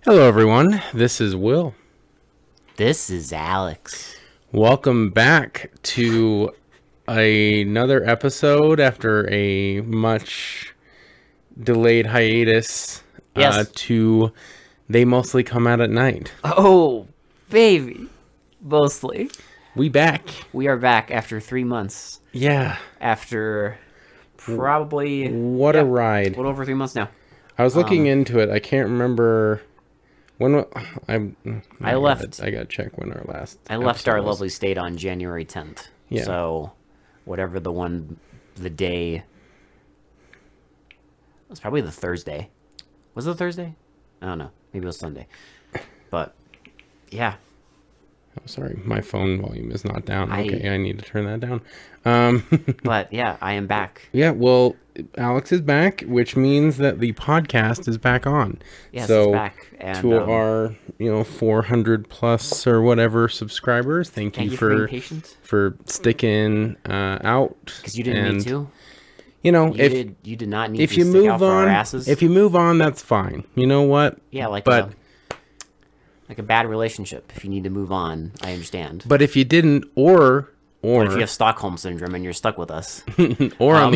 Hello, everyone. This is Will. This is Alex. Welcome back to another episode after a much delayed hiatus. Yes. To They Mostly Come Out at Night. Oh, baby. Mostly. We back. We are back after 3 months. Yeah. After probably... What a ride. A little over 3 months now. I was looking into it. I can't remember when I left. I gotta check when our last. I left our episode was. lovely state on January 10th. Yeah. So, whatever the day... It was probably the Thursday. Was it Thursday? I don't know. Maybe it was Sunday. But, yeah. Oh, sorry, my phone volume is not down. Okay, I need to turn that down. But, yeah, I am back. Yeah, well, Alex is back, which means that the podcast is back on. Yes, so it's back. And, to our 400 plus or whatever subscribers, thank you for being patient. For sticking out. Because you didn't need to. You know, You did not need if to you stick move out for on, our asses. if you move on, that's fine. You know what? Yeah, like a bad relationship. If you need to move on, I understand. But if you didn't, or But if you have Stockholm syndrome and you're stuck with us, or on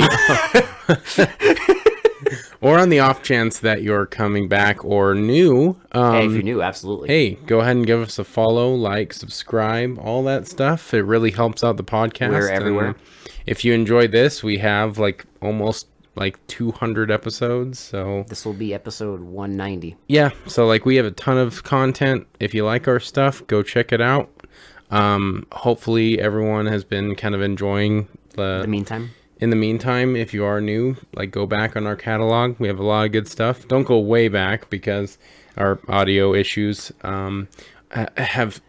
the off chance that you're coming back or new, hey, if you're new, absolutely. hey, go ahead and give us a follow, like, subscribe, all that stuff. It really helps out the podcast. We're everywhere. And if you enjoy this, we have almost 200 episodes. So This will be episode 190. yeah, so we have a ton of content. If you like our stuff, go check it out. Hopefully everyone has been kind of enjoying In the meantime, in the meantime, if you are new, go back on our catalog. We have a lot of good stuff. Don't go way back because our audio issues have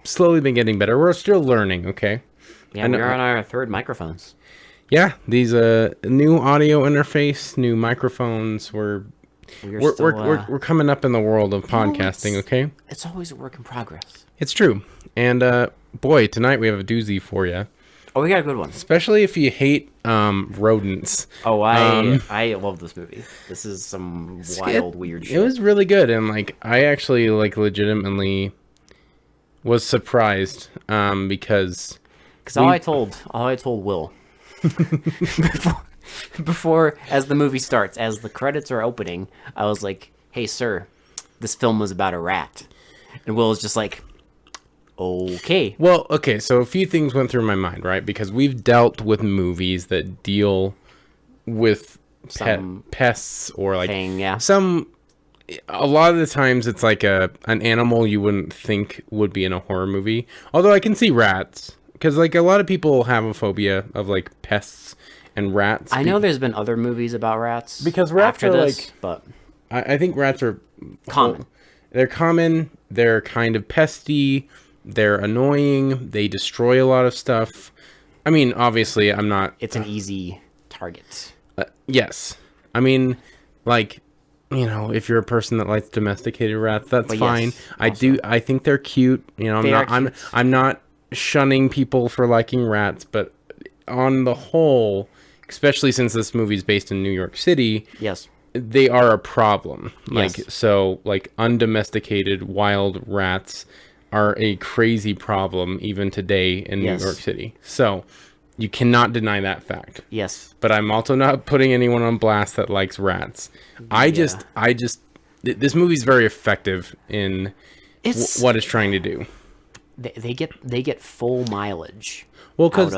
slowly been getting better. We're still learning, okay? yeah, we're on our third microphones. Yeah, these new audio interface, new microphones. We're coming up in the world of podcasting, okay? It's always a work in progress. It's true. And boy, tonight we have a doozy for you. Oh, we got a good one. Especially if you hate rodents. Oh, I love this movie. This is some wild, weird shit. It was really good, and I actually legitimately was surprised because all I told Will before as the movie starts, as the credits are opening, I was like, "Hey, sir, this film was about a rat," and Will was just like, okay. Well, okay, so a few things went through my mind, right? Because we've dealt with movies that deal with pests or a lot of the times it's an animal you wouldn't think would be in a horror movie. Although I can see rats because a lot of people have a phobia of pests and rats. I know there's been other movies about rats because rats after are this, but I think rats are common. They're common. They're kind of pesty. They're annoying. They destroy a lot of stuff. I mean, obviously, I'm not... It's an easy target. Yes. I mean, if you're a person that likes domesticated rats, that's fine. Yes, I think they're cute. I'm not shunning people for liking rats, but on the whole, especially since this movie's based in New York City... Yes. They are a problem. Yes. Undomesticated wild rats are a crazy problem even today in New York City. So you cannot deny that fact. Yes. But I'm also not putting anyone on blast that likes rats. This movie's very effective in what it's trying to do. They get full mileage. Well, because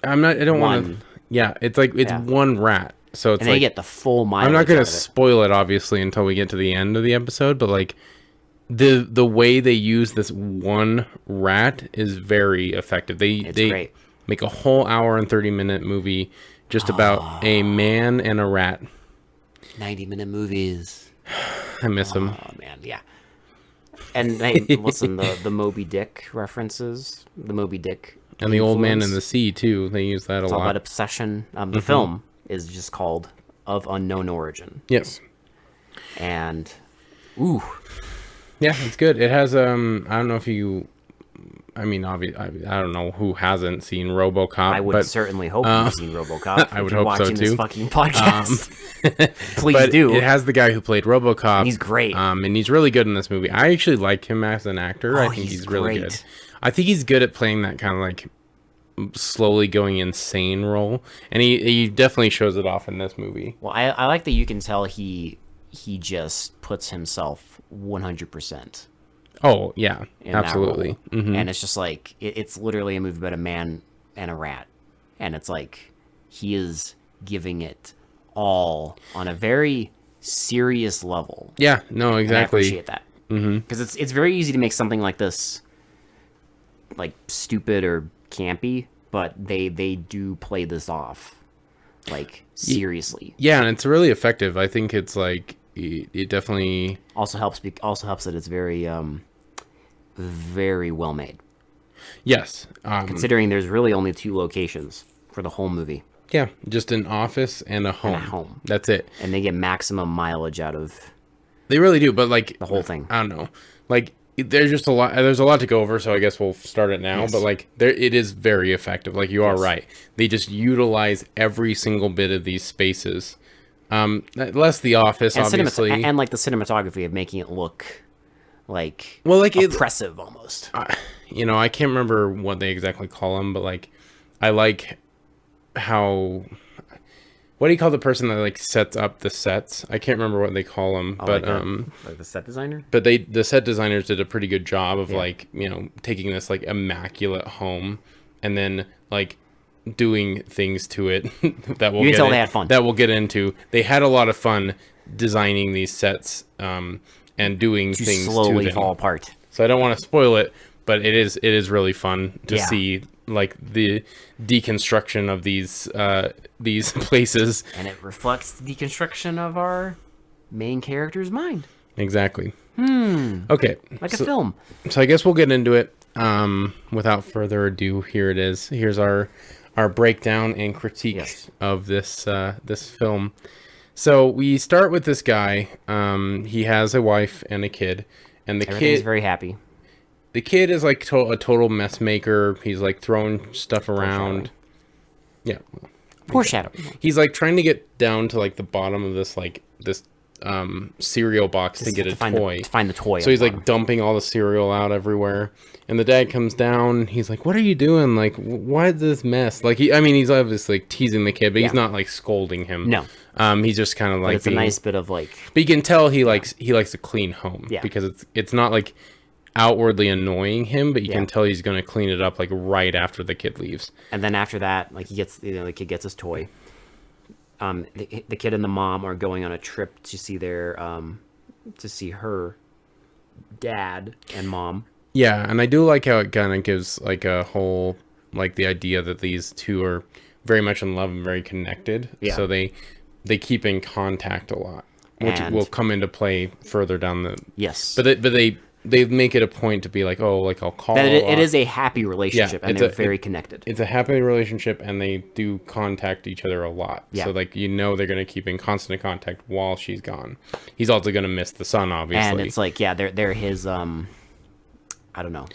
I don't want to. Yeah, it's one rat. So it's they get the full mileage. I'm not going to spoil it obviously until we get to the end of the episode, but the way they use this one rat is very effective. They great. Make a whole hour and 30-minute movie just about a man and a rat. 90-minute movies. I miss them. Oh man, yeah. And hey, listen, the Moby Dick references, the Moby Dick and the Old Man in the Sea too. They use that a lot. It's all about obsession. The film is just called Of Unknown Origin. Yes. And ooh. Yeah, it's good. It has I don't know if you I mean, obviously, I don't know who hasn't seen RoboCop. I would certainly hope you've seen RoboCop. I would if you're hope so watching too. This fucking podcast. Please but do. It has the guy who played RoboCop. And he's great. And he's really good in this movie. I actually like him as an actor. I think he's really good. I think he's good at playing that kind of like slowly going insane role, and he definitely shows it off in this movie. Well, I like that you can tell he just puts himself 100%. Oh yeah, absolutely. Mm-hmm. And it's just like it's literally a movie about a man and a rat, and it's like he is giving it all on a very serious level. Yeah, no, exactly. And I appreciate that because it's very easy to make something like this like stupid or campy, but they do play this off like seriously. Yeah, and it's really effective. I think it's like it definitely also helps that it's very very well made. Yes, considering there's really only 2 locations for the whole movie. Yeah, just an office and a home. That's it. And they get maximum mileage out of. They really do, but like the whole thing. I don't know, like. There's just a lot. There's a lot to go over, so I guess we'll start it now. Yes. But like, it is very effective. Like you are right. They just utilize every single bit of these spaces. Less the office, and obviously, and like the cinematography of making it look like oppressive almost. You know, I can't remember what they exactly call them, but like, I like how. What do you call the person that like sets up the sets? I can't remember what they call them, but like the set designer. But the set designers did a pretty good job of like, you know, taking this like immaculate home and then like doing things to it that we'll they had fun. That we'll get into. They had a lot of fun designing these sets and doing things slowly to them. Fall apart. So I don't want to spoil it, but it is really fun to see like the deconstruction of these places, and it reflects the deconstruction of our main character's mind. Exactly. Okay, like a film. So I guess we'll get into it. Without further ado, here it is. Here's our breakdown and critique of this this film. So we start with this guy. He has a wife and a kid, and the kid is very happy. The kid is like a total mess maker. He's like throwing stuff around. Yeah. Foreshadowing. He's like trying to get down to like the bottom of this cereal box to get a toy. To find the toy. So he's like dumping all the cereal out everywhere. And the dad comes down. He's like, "What are you doing? Like, why is this mess?" Like, he's obviously like teasing the kid, but he's not like scolding him. No. He's just kind of like. It's a nice bit of like. But you can tell he likes a clean home. Yeah. Because it's not like outwardly annoying him, but you can tell he's going to clean it up like right after the kid leaves. And then after that, like the kid gets his toy. The kid and the mom are going on a trip to see her dad and mom. Yeah, and I do like how it kind of gives like a whole like the idea that these two are very much in love and very connected. Yeah. So they keep in contact a lot, which will come into play further down the. Yes. But they make it a point to be like, oh, like I'll call. It is a happy relationship, and they're very connected. It's a happy relationship, and they do contact each other a lot. Yeah. So like they're gonna keep in constant contact while she's gone. He's also gonna miss the son, obviously. And it's like they're his I don't know,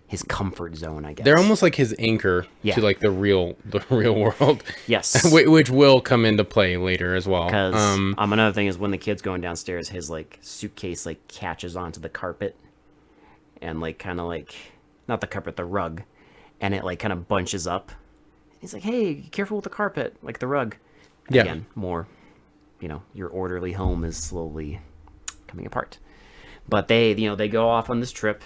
his comfort zone, I guess. They're almost like his anchor to like the real world. Yes. Which will come into play later as well. Because another thing is when the kid's going downstairs, his like suitcase like catches onto the carpet. And like kind of like not the carpet, the rug, and it like kind of bunches up. He's like, "Hey, careful with the carpet, like the rug." And again, more, your orderly home is slowly coming apart. But they go off on this trip.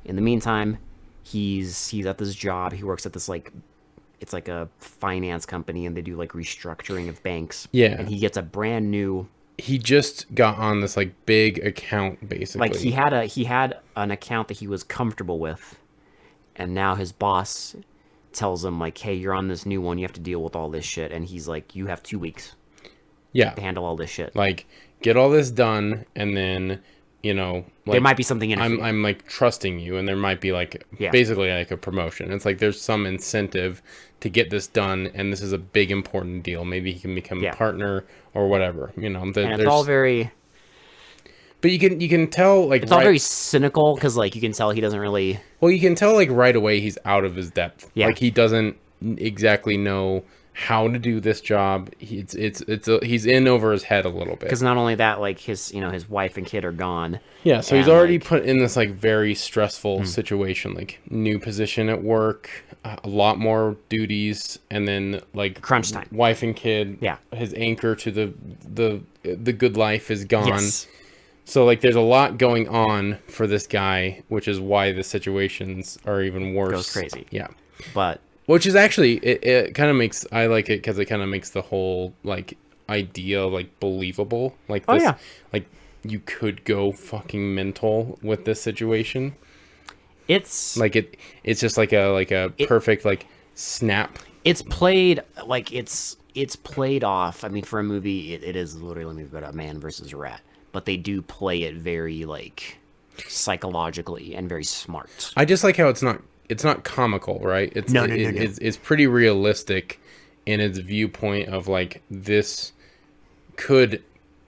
In the meantime, he's at this job. He works at this like, it's like a finance company, and they do like restructuring of banks. Yeah. And he gets a brand new. He just got on this like big account, basically. Like he had an account that he was comfortable with, and now his boss tells him like, "Hey, you're on this new one. You have to deal with all this shit." And he's like, "You have 2 weeks, to handle all this shit. Like, get all this done, and then like, there might be something in it. I'm like trusting you, and there might be like basically like a promotion. It's like there's some incentive to get this done, and this is a big important deal. Maybe he can become a partner or whatever. And it's all very. But you can tell like it's all very cynical because like you can tell he doesn't really. Well, you can tell like right away he's out of his depth. Yeah. Like he doesn't exactly know how to do this job. He's in over his head a little bit. Because not only that, like his his wife and kid are gone. Yeah, so he's already put in this like very stressful situation, like new position at work, a lot more duties, and then like crunch time. Wife and kid. Yeah. His anchor to the good life is gone. Yes. So like there's a lot going on for this guy, which is why the situations are even worse. Goes crazy. Yeah. But which is actually it kind of makes I like it because it kind of makes the whole like idea like believable. Like this, like you could go fucking mental with this situation. It's like it's just like a perfect like snap. It's played like it's played off. I mean, for a movie, it is literally a movie about a man versus a rat. But they do play it very like psychologically and very smart. I just like how it's not comical, right? No. It's pretty realistic in its viewpoint of like this could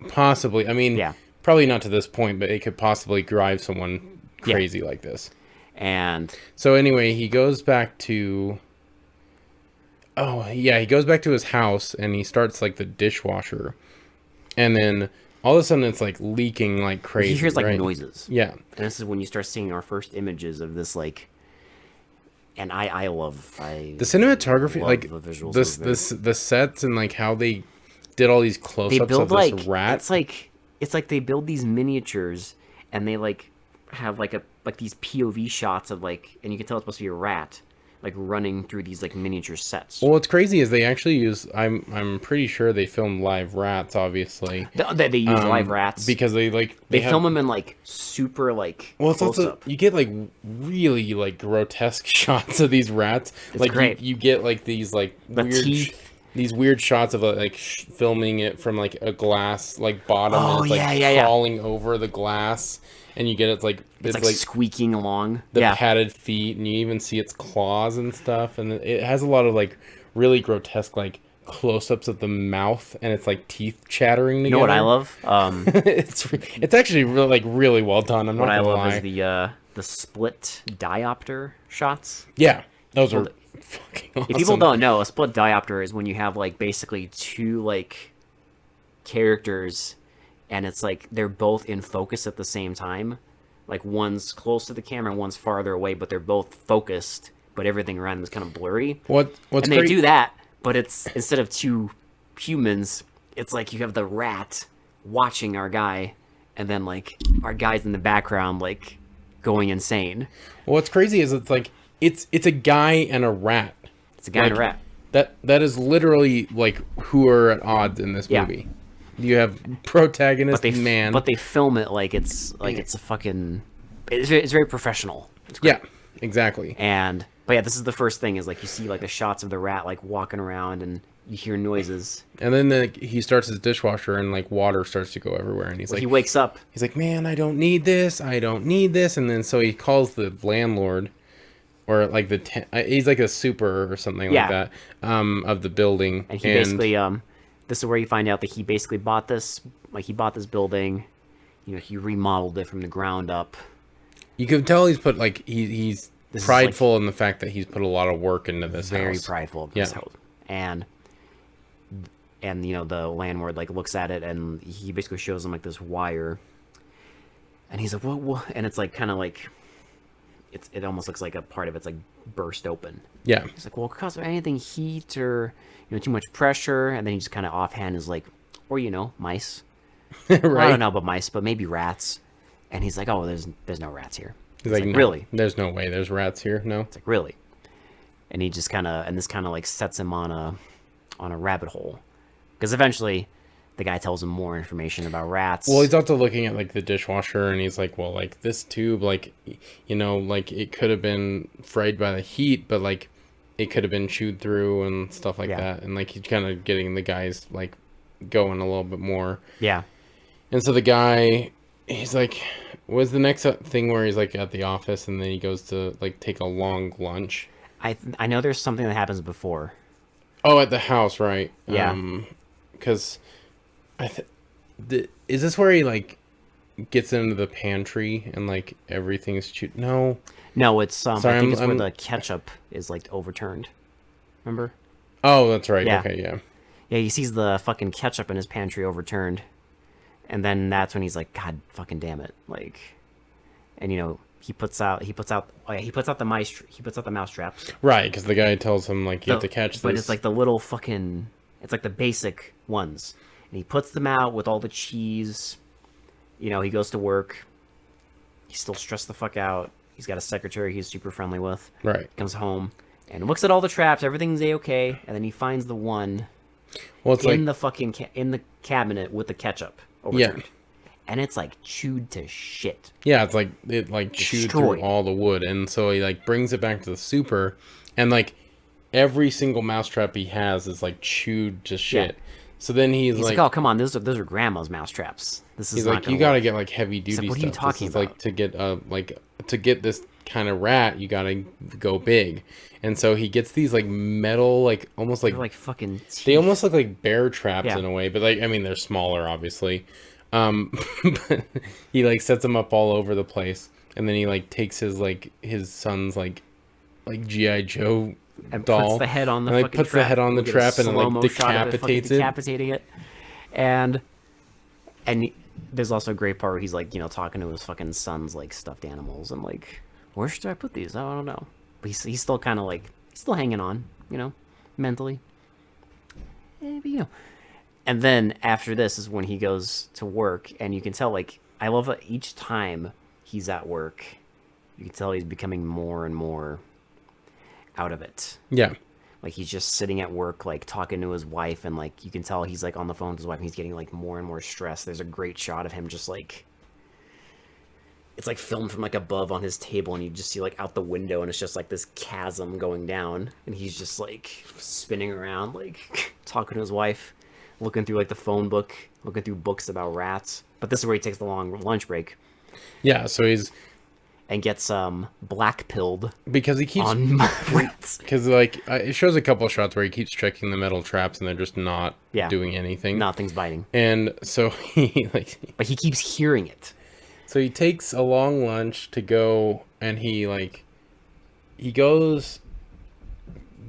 possibly. I mean, probably not to this point, but it could possibly drive someone crazy like this. And so anyway, he goes back to. Oh yeah, he goes back to his house and he starts like the dishwasher, and then. All of a sudden, it's like leaking like crazy. He hears like noises. Yeah, and this is when you start seeing our first images of this like. And I love the cinematography, like the visuals the sets and like how they did all these close-ups of this rat. It's like they build these miniatures and they like have like these POV shots of like, and you can tell it's supposed to be a rat. Like running through these like miniature sets. Well, what's crazy is they actually use. I'm pretty sure they filmed live rats. Obviously, they use live rats because they film them in like super like. Well, it's also up. You get like really like grotesque shots of these rats. It's like great. You get like these like weird teeth. These weird shots of like filming it from like a glass like bottom. Oh, and it's like crawling over the glass. And you get it's like squeaking along the padded feet, and you even see its claws and stuff, and it has a lot of like really grotesque like close-ups of the mouth, and it's like teeth chattering together. You know what I love? It's actually really well done. I'm not gonna lie. What I love is the split diopter shots. Yeah, those are fucking awesome. If people don't know, a split diopter is when you have like basically two like characters. And it's like they're both in focus at the same time. Like one's close to the camera, one's farther away, but they're both focused. But everything around them is kind of blurry. And they do that, but it's instead of two humans, it's like you have the rat watching our guy, and then like our guy's in the background like going insane. Well, what's crazy is it's like it's a guy and a rat. It's a guy and a rat. That is literally like who are at odds in this movie. You have protagonist man, but they film it like it's a fucking. It's very professional. Yeah, exactly. But this is the first thing is like you see like the shots of the rat like walking around and you hear noises. And then he starts his dishwasher and like water starts to go everywhere and he's like he wakes up. He's like, man, I don't need this. And then so he calls the landlord, or like he's like a super or something like that of the building. And he basically this is where you find out that he basically bought this, like he bought this building, he remodeled it from the ground up. You can tell he's put like he's prideful in the fact that he's put a lot of work into this house. Very prideful of this house. And the landlord like looks at it and he basically shows him like this wire. And he's like, what? And it's like kind of like it almost looks like a part of it's like burst open. Yeah. He's like, well, because of anything heat or too much pressure, and then he just kind of offhand is like, or mice. Right. Well, I don't know about mice, but maybe rats. And he's like, oh, there's no rats here. He's like, no, really? There's no way there's rats here. No. It's like, really? And he just this kind of like sets him on a rabbit hole, because eventually the guy tells him more information about rats. Well, he's also looking at like the dishwasher, and he's like, well, like this tube, like like it could have been frayed by the heat, but like it could have been chewed through and stuff like that. And like he's kind of getting the guys like going a little bit more. Yeah. And so the guy, he's like, was the next thing where he's like at the office and then he goes to like take a long lunch. I know there's something that happens before. Oh, at the house, right? Yeah. Because is this where he like gets into the pantry and like everything's chewed. No, it's I think it's where the ketchup is like overturned. Remember? Oh, that's right. Yeah. Okay, yeah. Yeah, he sees the fucking ketchup in his pantry overturned, and then that's when he's like, God fucking damn it, like, and he puts out the mouse traps. Right, because the guy tells him like you have to catch this. But it's like the little fucking, it's like the basic ones, and he puts them out with all the cheese. He goes to work. He's still stressed the fuck out. He's got a secretary he's super friendly with. Right. Comes home and looks at all the traps. Everything's a-okay, and then he finds the one. Well, it's in the fucking in the cabinet with the ketchup overturned. Yeah. And it's like chewed to shit. Yeah, it's like it like chewed through all the wood, and so he like brings it back to the super, and like every single mousetrap he has is like chewed to shit. Yeah. So then he's like, "Oh, come on, those are grandma's mousetraps. This is he's not like, you gotta get like heavy duty like, what stuff. Are you talking about? Like to get this kind of rat, you gotta go big." And so he gets these like metal, like almost like, they're like fucking teeth. They almost look like bear traps in a way, but like I mean they're smaller, obviously. But he like sets them up all over the place, and then he like takes his son's like G.I. Joe and doll, puts the head on the and, fucking puts trap. the head on the trap and like decapitating it. And there's also a great part where he's like talking to his fucking son's like stuffed animals and like, where should I put these? I don't know. But he's still kind of like still hanging on, mentally. But And then after this is when he goes to work, and you can tell, like, I love that each time he's at work, you can tell he's becoming more and more out of it. Yeah. Like, he's just sitting at work, like, talking to his wife, and, like, you can tell he's, like, on the phone with his wife, and he's getting, like, more and more stressed. There's a great shot of him just, like, it's, like, filmed from, like, above on his table, and you just see, like, out the window, and it's just, like, this chasm going down, and he's just, like, spinning around, like, talking to his wife. Looking through like the phone book, looking through books about rats. But this is where he takes the long lunch break. Yeah, so he's and gets black pilled because he keeps on rats. Because like it shows a couple shots where he keeps checking the metal traps and they're just not doing anything. Nothing's biting. And so he but he keeps hearing it. So he takes a long lunch to go, and he goes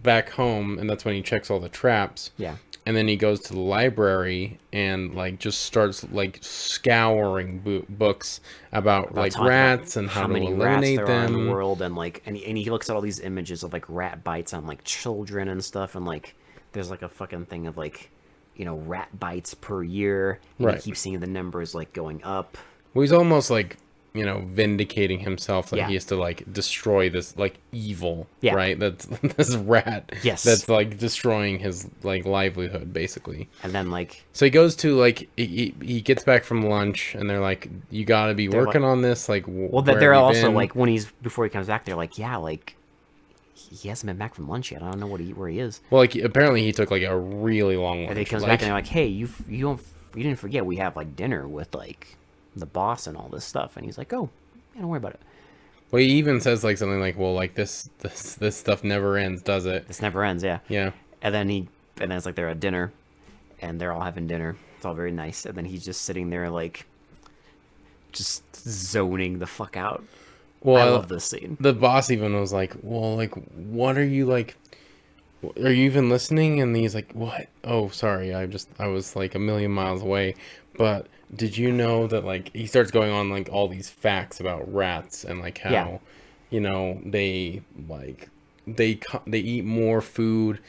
back home, and that's when he checks all the traps. Yeah. And then he goes to the library and like just starts like scouring books about like rats and how to eliminate them in the world, and like and he looks at all these images of like rat bites on like children and stuff, and like there's like a fucking thing of like rat bites per year, and he keeps seeing the numbers like going up. Well, he's almost like vindicating himself that he has to like destroy this like evil, right? That's this rat that's like destroying his like livelihood basically. And then like so he goes to like he gets back from lunch, and they're like, you got to be working on this, like well they're also like when before he comes back, they're like, yeah, like he hasn't been back from lunch yet. I don't know where he is. Well, like apparently he took like a really long lunch. And he comes back and they're like, hey, you didn't forget we have like dinner with like the boss and all this stuff, and he's like, oh yeah, don't worry about it. Well, he even says like something like, well, like this stuff never ends, does it? This never ends. Yeah and then it's like they're at dinner and they're all having dinner. It's all very nice, and then he's just sitting there like just zoning the fuck out. Well, I love this scene. The boss even was like, well, like what are you like, are you even listening? And he's like, what? Oh, sorry, I was like a million miles away. But did you know that like he starts going on like all these facts about rats and like how they like they eat more food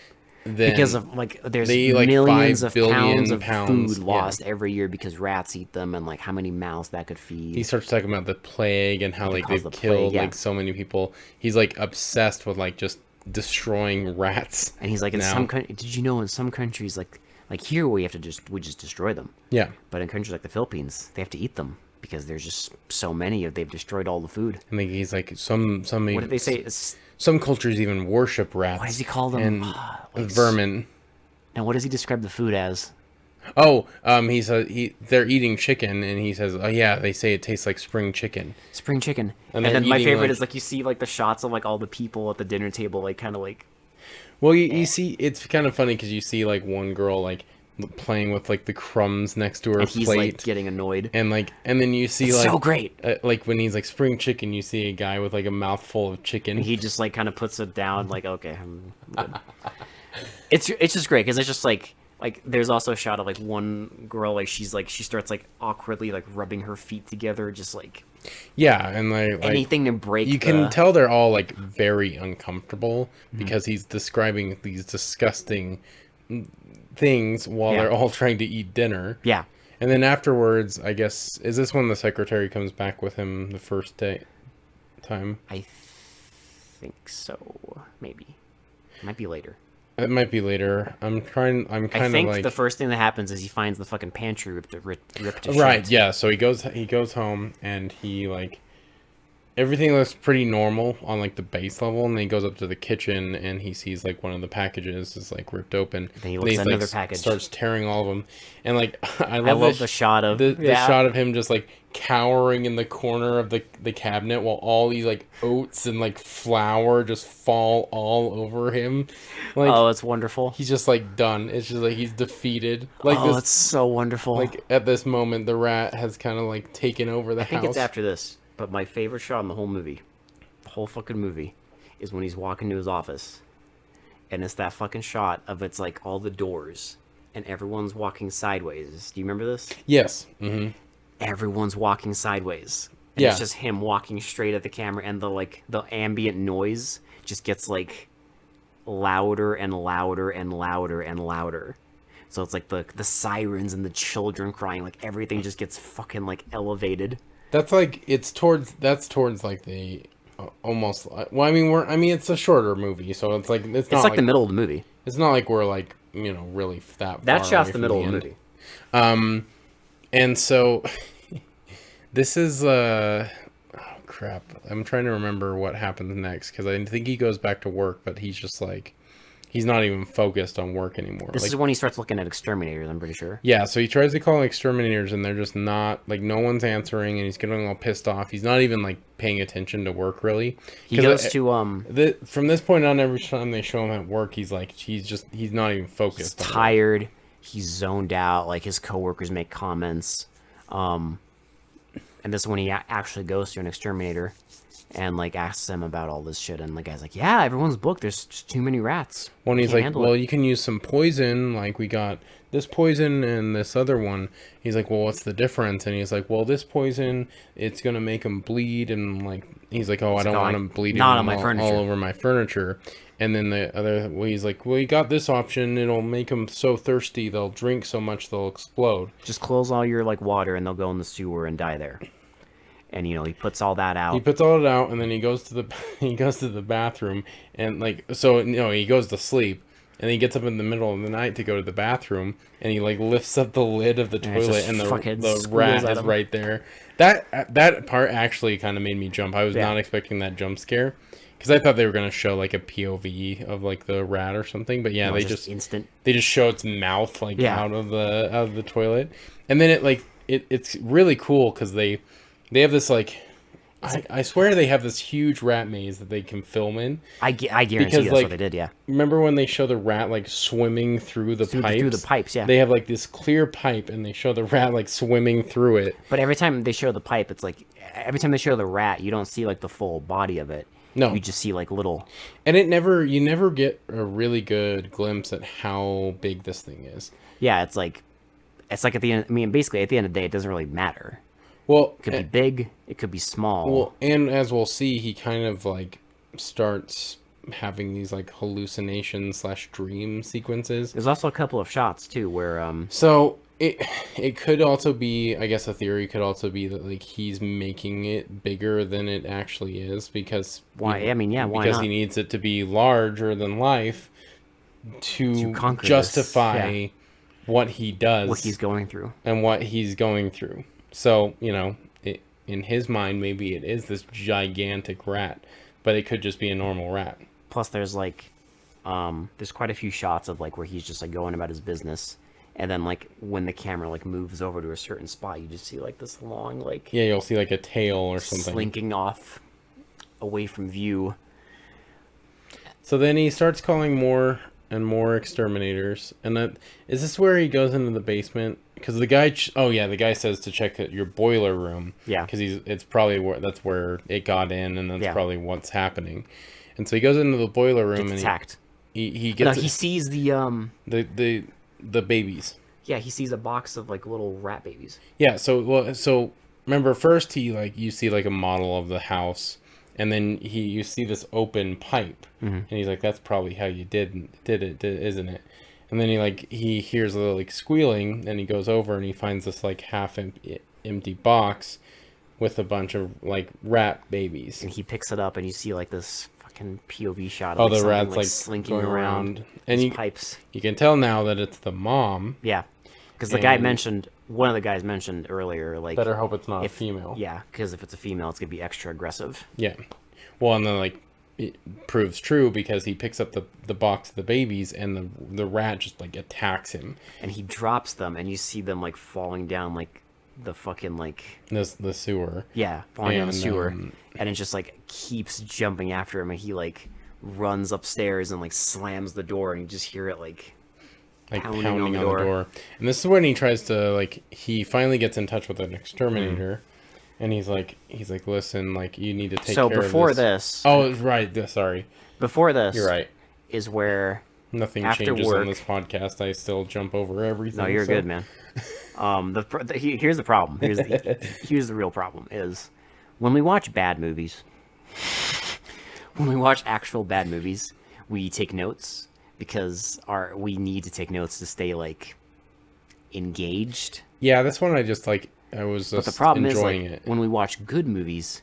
than because of like there's like millions of pounds of food lost every year because rats eat them, and like how many mouths that could feed. He starts talking about the plague and how like they've killed like so many people. He's like obsessed with like just destroying rats. And he's like, in some did you know in some countries like here we just destroy them. Yeah. But in countries like the Philippines, they have to eat them because there's just so many they've destroyed all the food. And like, he's like some what did they say? Some cultures even worship rats. What does he call them? And vermin. Now what does he describe the food as? Oh, he says they're eating chicken, and he says, oh yeah, they say it tastes like spring chicken. Spring chicken. And then my favorite is like you see like the shots of like all the people at the dinner table like kind of like. Well, you see, it's kind of funny because you see like one girl like playing with like the crumbs next to her and he's plate, like getting annoyed, and then you see it's like so great. Like when he's like spring chicken, you see a guy with like a mouthful of chicken. And he just like kind of puts it down, like, okay, I'm good. It's just great because it's just like there's also a shot of like one girl, like she starts like awkwardly like rubbing her feet together, just like yeah, and like anything to break. You can tell they're all like very uncomfortable because he's describing these disgusting things while they're all trying to eat dinner. Yeah. And then afterwards, I guess, is this when the secretary comes back with him the first time? I think so. Maybe. It might be later. It might be later. I think the first thing that happens is he finds the fucking pantry ripped to shit. Right, yeah. So he goes home and he like everything looks pretty normal on like the base level, and then he goes up to the kitchen and he sees like one of the packages is like ripped open. Then he looks at another package, starts tearing all of them, and like I love the shot of the shot of him just like cowering in the corner of the cabinet while all these like oats and like flour just fall all over him. Like, oh, it's wonderful. He's just like done. It's just like he's defeated. Like oh, it's so wonderful. Like at this moment, the rat has kind of like taken over the house. I think it's after this. But my favorite shot in the whole movie, the whole fucking movie, is when he's walking to his office. And it's that fucking shot of it's like all the doors and everyone's walking sideways. Do you remember this? Yes. Mm-hmm. Everyone's walking sideways. And it's just him walking straight at the camera, and the ambient noise just gets like louder and louder and louder and louder. So it's like the sirens and the children crying, like everything just gets fucking like elevated. That's like towards like the almost. Well, I mean, it's a shorter movie, so it's like it's not like the middle of the movie. It's not like we're like really that. That far shot's away the middle from of the movie. And so this is oh crap. I'm trying to remember what happens next because I think he goes back to work, but he's just like. He's not even focused on work anymore. This is when he starts looking at exterminators, I'm pretty sure. Yeah, so he tries to call exterminators, and they're just not, like, no one's answering, and he's getting all pissed off. He's not even, like, paying attention to work, really. He goes to, from this point on, every time they show him at work, he's, like, he's not even focused. He's tired. He's zoned out. Like, his coworkers make comments. And this is when he actually goes to an exterminator and like asks them about all this shit, and the guy's like, yeah, everyone's booked, there's just too many rats. When he's like, well, you can use some poison, like we got this poison and this other one. He's like, well, what's the difference? And he's like, well, this poison, it's gonna make them bleed, and like he's like, oh, I don't want them bleeding not on my furniture, all over my furniture. And then the other, well, he's like, well, you got this option, it'll make them so thirsty they'll drink so much they'll explode. Just close all your like water and they'll go in the sewer and die there. And he puts all that out. He puts all it out, and then he goes to the bathroom, and like he goes to sleep, and he gets up in the middle of the night to go to the bathroom, and he like lifts up the lid of the toilet, and the rat is right there. That part actually kind of made me jump. I was not expecting that jump scare, because I thought they were gonna show like a POV of like the rat or something, but yeah, they just show its mouth like out of the toilet, and then it's really cool because they have this like, I swear they have this huge rat maze that they can film in. I guarantee that's what they did, yeah. Remember when they show the rat like swimming through the pipes? Through the pipes, yeah. They have like this clear pipe, and they show the rat like swimming through it. But every time they show the pipe, it's like, every time they show the rat, you don't see like the full body of it. No. You just see like little... And you never get a really good glimpse at how big this thing is. Yeah, it's like at the end, I mean, basically at the end of the day, it doesn't really matter. Well, it could be big, it could be small. Well, and as we'll see, he kind of like starts having these like hallucinations / dream sequences. There's also a couple of shots too where So it could also be, I guess a theory could also be that like he's making it bigger than it actually is because why? I mean, yeah, why because not? he needs it to be larger than life to justify what he does, what he's going through, and what he's going through. So, in his mind, maybe it is this gigantic rat, but it could just be a normal rat. Plus, there's like, there's quite a few shots of like where he's just like going about his business, and then like when the camera like moves over to a certain spot, you just see like this long like you'll see like a tail or something slinking off away from view. So then he starts calling more and more exterminators. And that is this where he goes into the basement? Because the guy, the guy says to check your boiler room. Yeah. Because it's probably that's where it got in, and that's Yeah. probably what's happening. And so he goes into the boiler room Gets and attacked. he gets he sees the babies. Yeah, he sees a box of like little rat babies. Yeah. So remember first you see like a model of the house. And then you see this open pipe, and he's like, "That's probably how you did it, isn't it?" And then he hears a little like squealing, and he goes over and he finds this like half empty box with a bunch of like rat babies. And he picks it up, and you see like this fucking POV shot of the rats like slinking going around, and pipes. You can tell now that it's the mom. Yeah, because one of the guys mentioned earlier, like, better hope it's not a female. Yeah, because if it's a female, it's gonna be extra aggressive. Yeah, well, and then it proves true because he picks up the box of the babies, and the rat just like attacks him, and he drops them, and you see them like falling down like the fucking like the sewer. Yeah, falling down the sewer, and it just like keeps jumping after him, and he like runs upstairs and like slams the door, and you just hear it like pounding on the door. And this is when he tries to he finally gets in touch with an exterminator, and he's like, listen, like, you need to take care of this. So before this, right, sorry. Before this, you're right. Is where nothing changes on this podcast. I still jump over everything. No, you're good, man. Here's the problem. Here's the real problem is when we watch bad movies. When we watch actual bad movies, we take notes because we need to take notes to stay like engaged. Yeah, this one I just like. I was just but the problem enjoying is, it. When we watch good movies,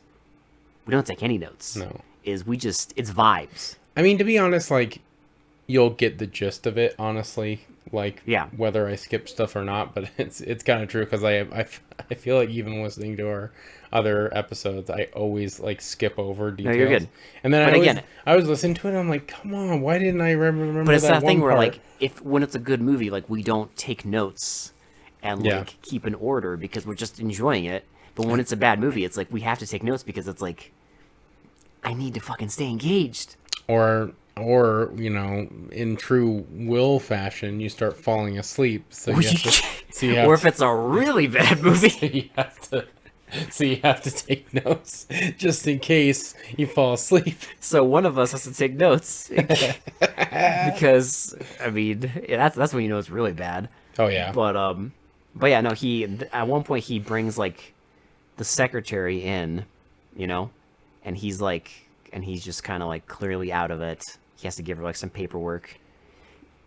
we don't take any notes. No, it's vibes. I mean, to be honest, like, you'll get the gist of it. Honestly, like, yeah, whether I skip stuff or not, but it's kind of true because I feel like even listening to our other episodes, I always like skip over details. No, you're good. And then I was listening to it, and I'm like, come on, why didn't I remember? But it's that thing part? Where like when it's a good movie, like we don't take notes and like keep an order because we're just enjoying it. But when it's a bad movie, it's like we have to take notes because it's like I need to fucking stay engaged. Or in true Will fashion, you start falling asleep. So or if it's a really bad movie, so you have to take notes just in case you fall asleep. So one of us has to take notes because I mean that's when you know it's really bad. Oh yeah. But yeah, no. He at one point he brings like the secretary in, and he's just kind of like clearly out of it. He has to give her like some paperwork.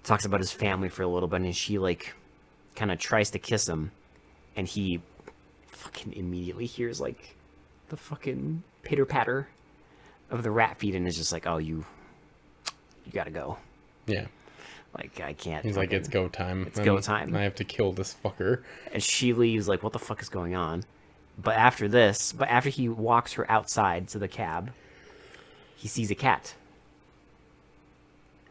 Talks about his family for a little bit, and she like kind of tries to kiss him, and he fucking immediately hears like the fucking pitter patter of the rat feet, and is just like, oh, you gotta go. Yeah. Like, I can't. He's like, it's go time. It's go time. I have to kill this fucker. And she leaves like, what the fuck is going on? But after he walks her outside to the cab, he sees a cat.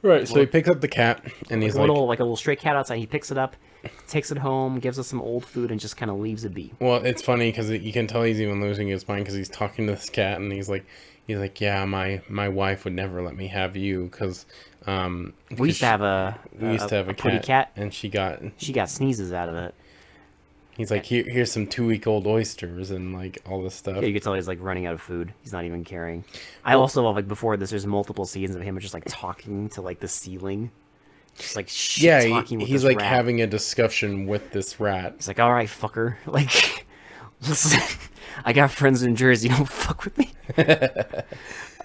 Right, so he picks up the cat, and he's like a little stray cat outside. He picks it up, takes it home, gives us some old food, and just kind of leaves it be. Well, it's funny because you can tell he's even losing his mind because he's talking to this cat, and he's like, yeah, my wife would never let me have you because we used to have a cat, and she got sneezes out of it. He's like, here's some 2-week-old oysters and like all this stuff. Yeah, you can tell he's like running out of food. He's not even caring. I also love, like, before this, there's multiple scenes of him just like talking to like the ceiling, just like talking with he's this like rat. Having a discussion with this rat. He's like, all right, fucker, like, listen, I got friends in Jersey. Don't fuck with me.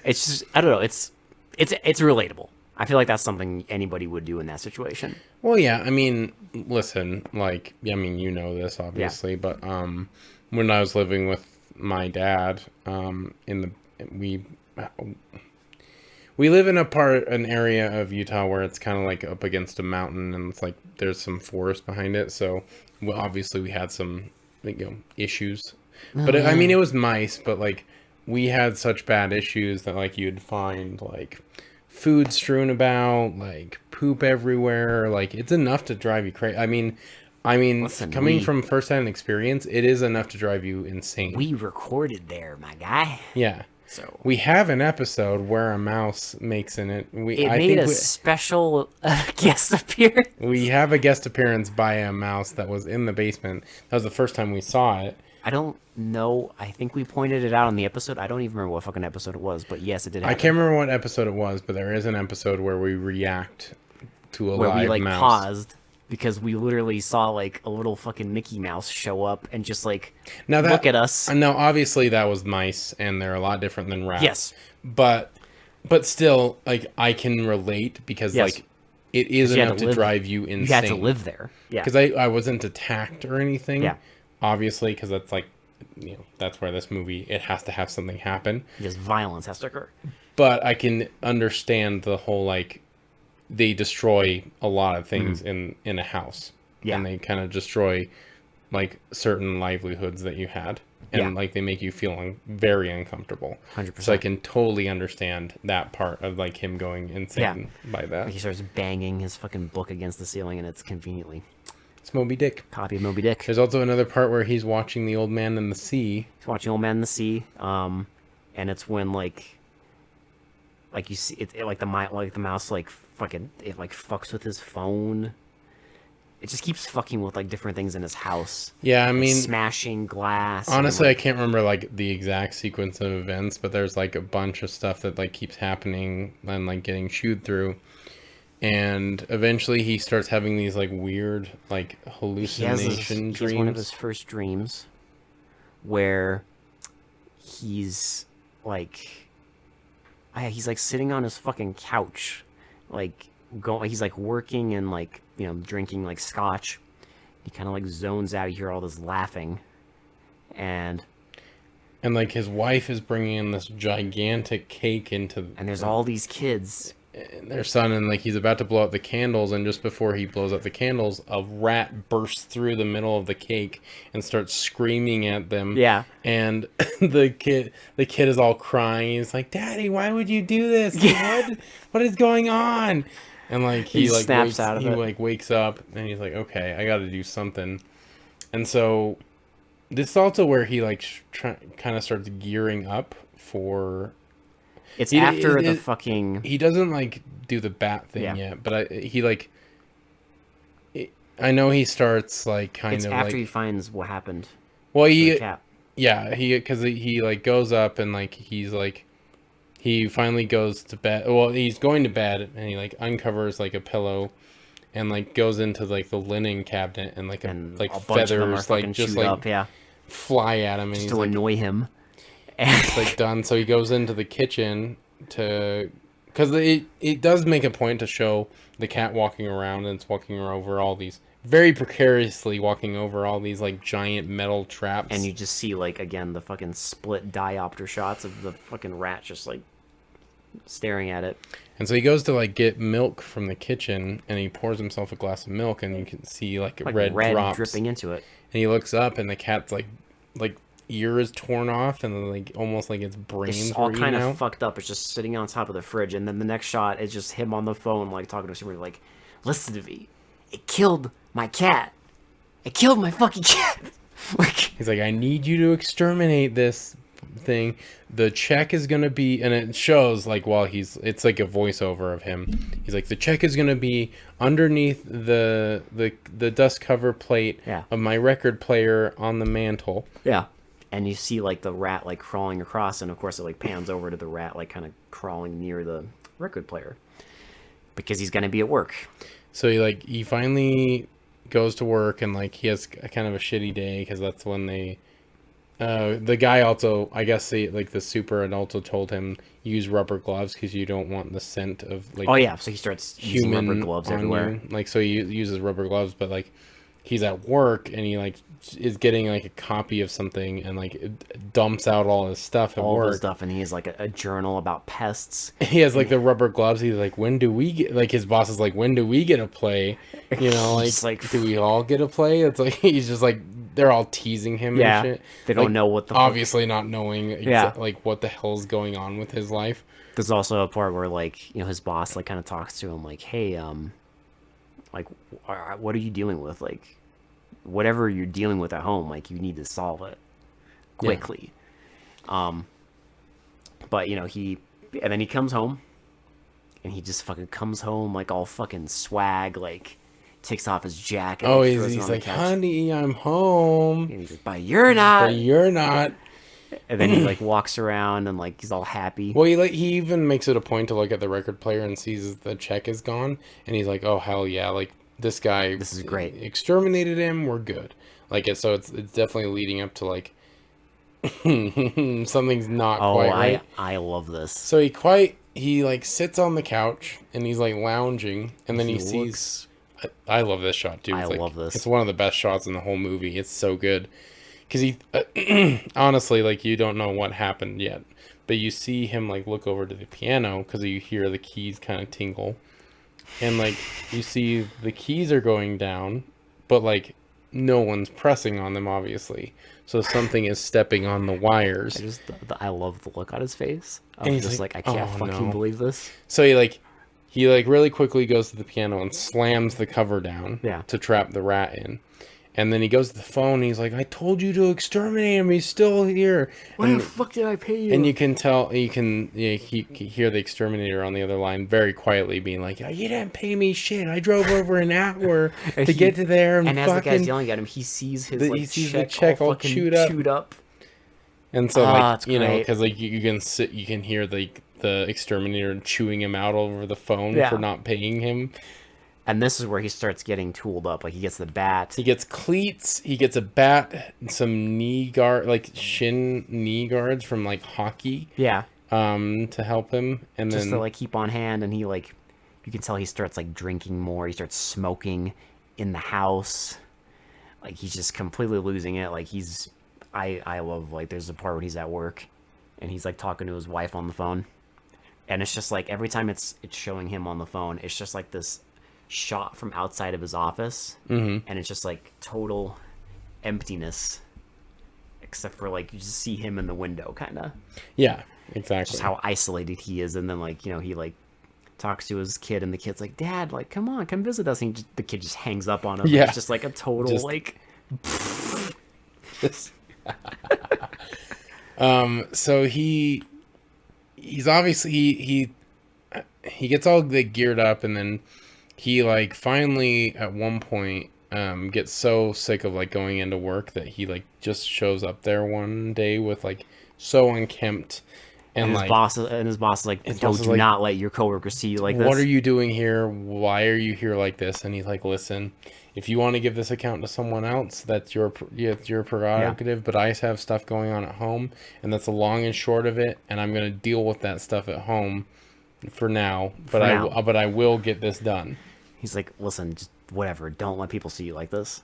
It's just, I don't know. It's relatable. I feel like that's something anybody would do in that situation. Well, yeah. I mean, listen, like, I mean, you know this obviously, but when I was living with my dad, we live in an area of Utah where it's kind of like up against a mountain, and it's like there's some forest behind it. So, well, obviously, we had some issues, but I mean, it was nice. But like, we had such bad issues that like you'd find like food strewn about, like poop everywhere. Like, it's enough to drive you crazy. I mean, listen, coming from first-hand experience, it is enough to drive you insane. We recorded there, my guy. Yeah. So we have an episode where a mouse makes in it. It made a special guest appearance. We have a guest appearance by a mouse that was in the basement. That was the first time we saw it. I don't know. I think we pointed it out on the episode. I don't even remember what fucking episode it was, but yes, it did happen. I can't remember what episode it was, but there is an episode where we react to a where live we like mouse. paused because we literally saw like a little fucking Mickey Mouse show up and just like look at us. Now, obviously, that was mice, and they're a lot different than rats. Yes, but still, like I can relate because like it is enough to drive you insane. You had to live there. Yeah, because I wasn't attacked or anything. Yeah, obviously, because that's like, you know, that's where this movie, it has to have something happen. Just violence has to occur. But I can understand the whole like they destroy a lot of things in a house. Yeah, and they kind of destroy like certain livelihoods that you had. And like they make you feel very uncomfortable. 100%. So I can totally understand that part of like him going insane by that. Like he starts banging his fucking book against the ceiling, and it's conveniently. It's Moby Dick. Copy of Moby Dick. There's also another part where he's watching the old man in the sea. He's watching Old Man in the Sea, and it's when like you see it like the mouse like fucking it like fucks with his phone. It just keeps fucking with like different things in his house. Yeah, I mean, smashing glass. Honestly, I can't remember like the exact sequence of events, but there's like a bunch of stuff that like keeps happening and like getting chewed through. And eventually he starts having these like weird like hallucination dreams. He has one of his first dreams where he's like sitting on his fucking couch, like he's like working and like, you know, drinking like scotch. He kind of like zones out. You hear all this laughing, and like his wife is bringing in this gigantic cake and there's all these kids and their son, and like he's about to blow out the candles, and just before he blows out the candles, a rat bursts through the middle of the cake and starts screaming at them. Yeah, and the kid is all crying. He's like, "Daddy, why would you do this? What is going on?" And like he like snaps out of it. He like wakes up and he's like, "Okay, I got to do something." And so this is also where he like kind of starts gearing up for. It's after the fucking. He doesn't like do the bat thing yet, but I know he starts like kind it's of after like, he finds what happened. Well, he because he like goes up and like he's like. He finally goes to bed. Well, he's going to bed, and he like uncovers like a pillow, and like goes into like the linen cabinet, and like a feathers like just like up, fly at him, and just to annoy him. It's like done. So he goes into the kitchen because it does make a point to show the cat walking around, and it's walking over all these very precariously walking over all these like giant metal traps, and you just see like again the fucking split diopter shots of the fucking rat just like staring at it. And so he goes to like get milk from the kitchen, and he pours himself a glass of milk, and you can see like red drops dripping into it. And he looks up, and the cat's like ear is torn off, and then like almost like its brains all kind of fucked up. It's just sitting on top of the fridge, and then the next shot is just him on the phone like talking to somebody like, "Listen to me, it killed my cat. It killed my fucking cat." Like he's like, "I need you to exterminate this thing. The check is gonna be," and it shows like while it's like a voiceover of him. He's like, "The check is gonna be underneath the dust cover plate of my record player on the mantle." Yeah. And you see like the rat like crawling across, and of course it like pans over to the rat like kind of crawling near the record player because he's gonna be at work. So he finally goes to work, and like he has a kind of a shitty day because that's when the guy also, I guess the super and also told him use rubber gloves because you don't want the scent of like. Oh yeah, so he starts using rubber gloves everywhere. You. Like so he uses rubber gloves, but like he's at work and he like is getting like a copy of something and like it dumps out all his stuff at work. All his stuff, and he has like a journal about pests. He has like the rubber gloves. He's like, when do we get? Like his boss is like, when do we get a play? You know, like do we all get a play? It's like he's just like they're all teasing him. And shit. They don't know what the obviously not knowing like what the hell's going on with his life. There's also a part where like, you know, his boss like kind of talks to him like, hey, like what are you dealing with? Like whatever you're dealing with at home, like you need to solve it quickly. But and then he comes home, and he just fucking comes home like all fucking swag, like takes off his jacket. Oh, he's like, honey, I'm home. And he's like, but you're not. But you're not. And then he like walks around and like he's all happy. Well, he even makes it a point to look at the record player and sees the check is gone, and he's like, oh hell yeah, like this guy, this is great. Exterminated him. We're good. Like so it's definitely leading up to like something's not quite right. I love this. So he like sits on the couch and he's like lounging, and then he sees. I love this shot too. I love this. It's one of the best shots in the whole movie. It's so good. Because he, honestly, like, you don't know what happened yet. But you see him, like, look over to the piano because you hear the keys kind of tingle. And, like, you see the keys are going down, but, like, no one's pressing on them, obviously. So something is stepping on the wires. I love the look on his face. And he's just like, I can't fucking believe this. So he really quickly goes to the piano and slams the cover down to trap the rat in. And then he goes to the phone and he's like, I told you to exterminate him. He's still here. Why the fuck did I pay you? And you can tell, he hear the exterminator on the other line very quietly being like, you didn't pay me shit. I drove over an hour to get to there. And as the guy's yelling at him, he sees the check all chewed up. And so, because like you can hear the exterminator chewing him out over the phone for not paying him. And this is where he starts getting tooled up. Like, he gets the bat. He gets cleats. He gets a bat, some shin knee guards from, like, hockey. Yeah. To help him. And just to, like, keep on hand. And he, like, you can tell he starts, like, drinking more. He starts smoking in the house. Like, he's just completely losing it. Like, I love, like, there's a part where he's at work. And he's, like, talking to his wife on the phone. And it's just, like, every time it's showing him on the phone, it's just, like, this shot from outside of his office, and it's just like total emptiness, except for like you just see him in the window, kind of. Yeah, exactly. Just how isolated he is, and then like he like talks to his kid, and the kid's like, "Dad, like, come on, come visit us." And the kid just hangs up on him. Yeah, it's just like a total like. So he's obviously he gets all geared up, and then he like finally at one point gets so sick of like going into work that he like just shows up there one day with like so unkempt, and his like boss is like, do not let your coworkers see you like this. What are you doing here? Why are you here like this? And he's like, listen, if you want to give this account to someone else, that's your prerogative. Yeah. But I have stuff going on at home, and that's the long and short of it. And I'm gonna deal with that stuff at home for now. But I will get this done. He's like, listen, just whatever. Don't let people see you like this.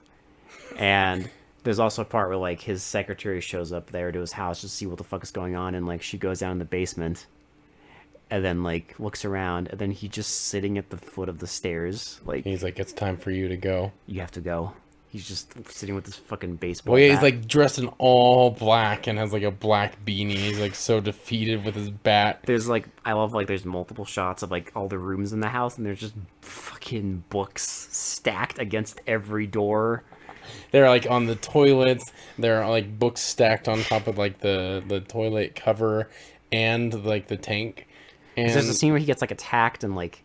And there's also a part where like his secretary shows up there to his house just to see what the fuck is going on, and like she goes down in the basement, and then like looks around, and then he's just sitting at the foot of the stairs. Like he's like, it's time for you to go. You have to go. He's just sitting with this fucking baseball bat. He's like dressed in all black and has like a black beanie. He's like so defeated with his bat. There's like, I love like there's multiple shots of like all the rooms in the house, and there's just fucking books stacked against every door. They're like on the toilets. There are like books stacked on top of like the toilet cover and like the tank. And there's a scene where he gets like attacked and like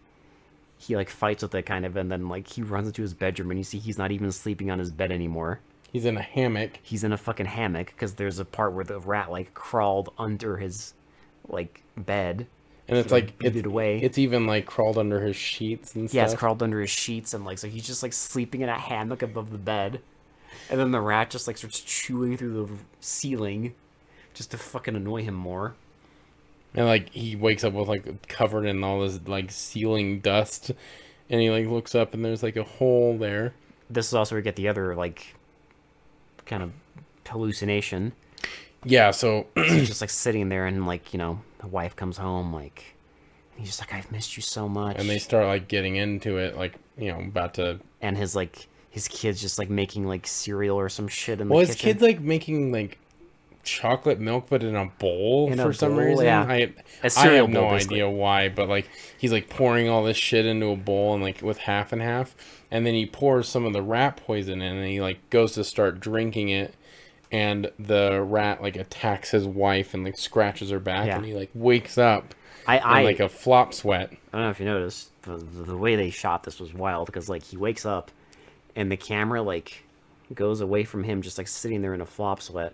he like fights with it kind of, and then like he runs into his bedroom and you see he's not even sleeping on his bed anymore. He's in a hammock. He's in a fucking hammock because there's a part where the rat like crawled under his like bed. And it's like it's even like crawled under his sheets and stuff. Yeah, it's crawled under his sheets, and like so he's just like sleeping in a hammock above the bed. And then the rat just like starts chewing through the ceiling just to fucking annoy him more. And like he wakes up with like covered in all this like ceiling dust, and he like looks up and there's like a hole there. This is also where we get the other like kind of hallucination. Yeah, so he's just like sitting there, and like, you know, the wife comes home, like, and he's just like, I've missed you so much. And they start like getting into it, like, you know, about to. And his kid's just like making like cereal or some shit in the kitchen. Well, his kid's like making like chocolate milk, but in a bowl for some reason. Yeah. I have no idea why, but like he's like pouring all this shit into a bowl and like with half and half, and then he pours some of the rat poison in, and he like goes to start drinking it, and the rat like attacks his wife and like scratches her back, Yeah. and he like wakes up in like a flop sweat. I don't know if you noticed, the way they shot this was wild, because like he wakes up and the camera like goes away from him just like sitting there in a flop sweat,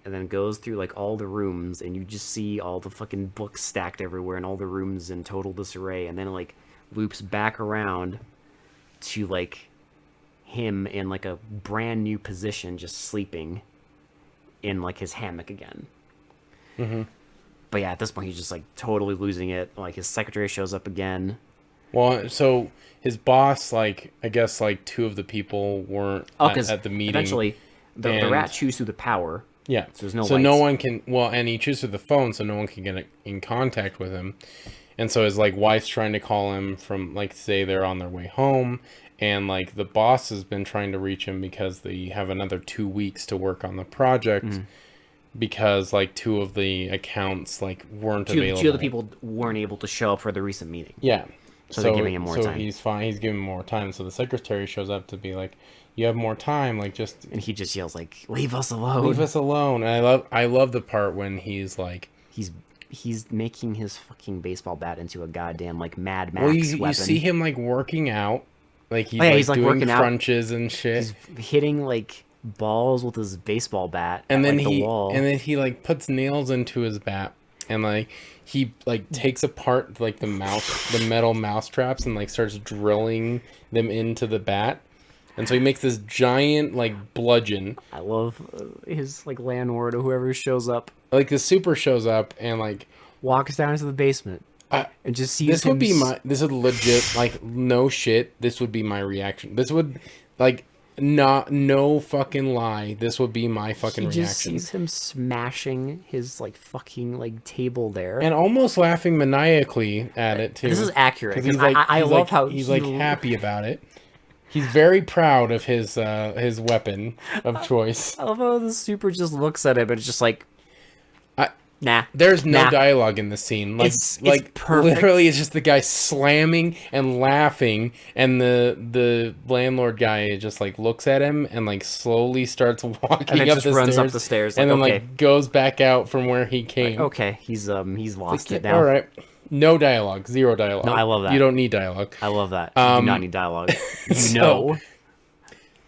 and then goes through like all the rooms, and you just see all the fucking books stacked everywhere and all the rooms in total disarray, and then it like loops back around to like him in like a brand new position, just sleeping in like his hammock again. But yeah, at this point he's just like totally losing it. Like his secretary shows up again. Well, so his boss, like, I guess like two of the people weren't at the meeting. Eventually the rat chews through the power. Yeah. So there's no so lights. no one can, well, and he chews through the phone, so no one can get in contact with him. And so his like wife's trying to call him from like, say they're on their way home, and like the boss has been trying to reach him because they have another 2 weeks to work on the project, because like two of the accounts like weren't available. Two of the people weren't able to show up for the recent meeting. Yeah. So they're giving him more time. So he's fine. He's giving him more time. So the secretary shows up to be like, "You have more time. Like, just." And he just yells like, "Leave us alone! Leave us alone!" And I love the part when he's like, he's making his fucking baseball bat into a goddamn like Mad Max well, weapon. you see him like working out, like he's like doing working out. crunches and shit. He's hitting like balls with his baseball bat And at, then like, the wall. and then he like puts nails into his bat, and like he like takes apart like the metal mouse traps, and like starts drilling them into the bat. And so he makes this giant like bludgeon. I love his like landlord or whoever shows up, Like the super shows up and like walks down into the basement and just sees this him. would be this is legit, like, no shit, this would be my reaction. This would, like, no fucking lie, this would be my fucking reaction. He just sees him smashing his like fucking like table there, And almost laughing maniacally at it too. This is accurate. 'Cause he's I love like, how he's like happy about it. He's very proud of his weapon of choice. I love how the super just looks at him and it's just like, nah. There's no dialogue in the scene. Like, It's perfect. Literally, it's just the guy slamming and laughing, and the landlord guy just like looks at him and like slowly starts walking and up just the runs stairs, up the stairs, and like, then okay. like goes back out from where he came. Like, okay, he's lost it now. All right, no dialogue, zero dialogue. No, I love that. You don't need dialogue. I love that. You do not need dialogue.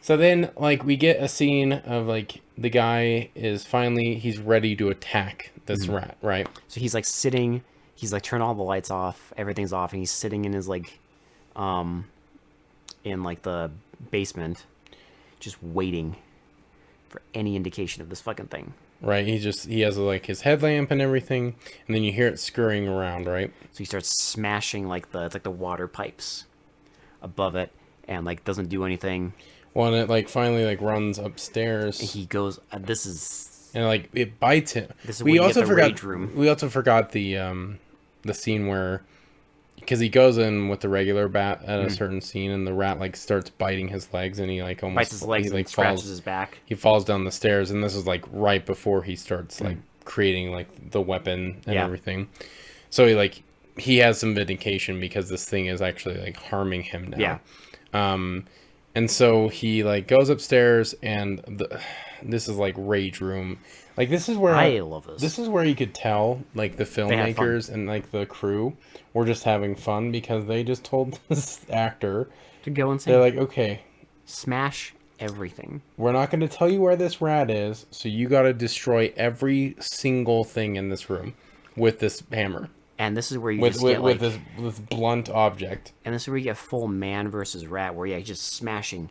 So then, like, we get a scene of like the guy is finally he's ready to attack this rat, right? So he's like sitting, he's like turned all the lights off, everything's off, and he's sitting in his like, in like the basement, just waiting for any indication of this fucking thing. Right, he has like his headlamp and everything, and then you hear it scurrying around, right? So he starts smashing like it's like the water pipes above it, and like doesn't do anything. Well, and it like finally like runs upstairs. He goes, this is, and like it bites him. This is we when you also get the forgot. rage room. We also forgot the scene where, because he goes in with the regular bat at a certain scene, and the rat like starts biting his legs, and he like almost bites his legs, he, and like scratches falls, his back. He falls down the stairs, and this is like right before he starts like creating like the weapon and everything. So he has some vindication because this thing is actually like harming him now. Yeah. And so he like goes upstairs, and this is like rage room. Like this is where I love this. This is where you could tell like the filmmakers and like the crew were just having fun, because they just told this actor to go insane. They're like, okay, smash everything. We're not going to tell you where this rat is, so you got to destroy every single thing in this room with this hammer. And this is where you get this blunt object. And this is where you get full man versus rat, where you're just smashing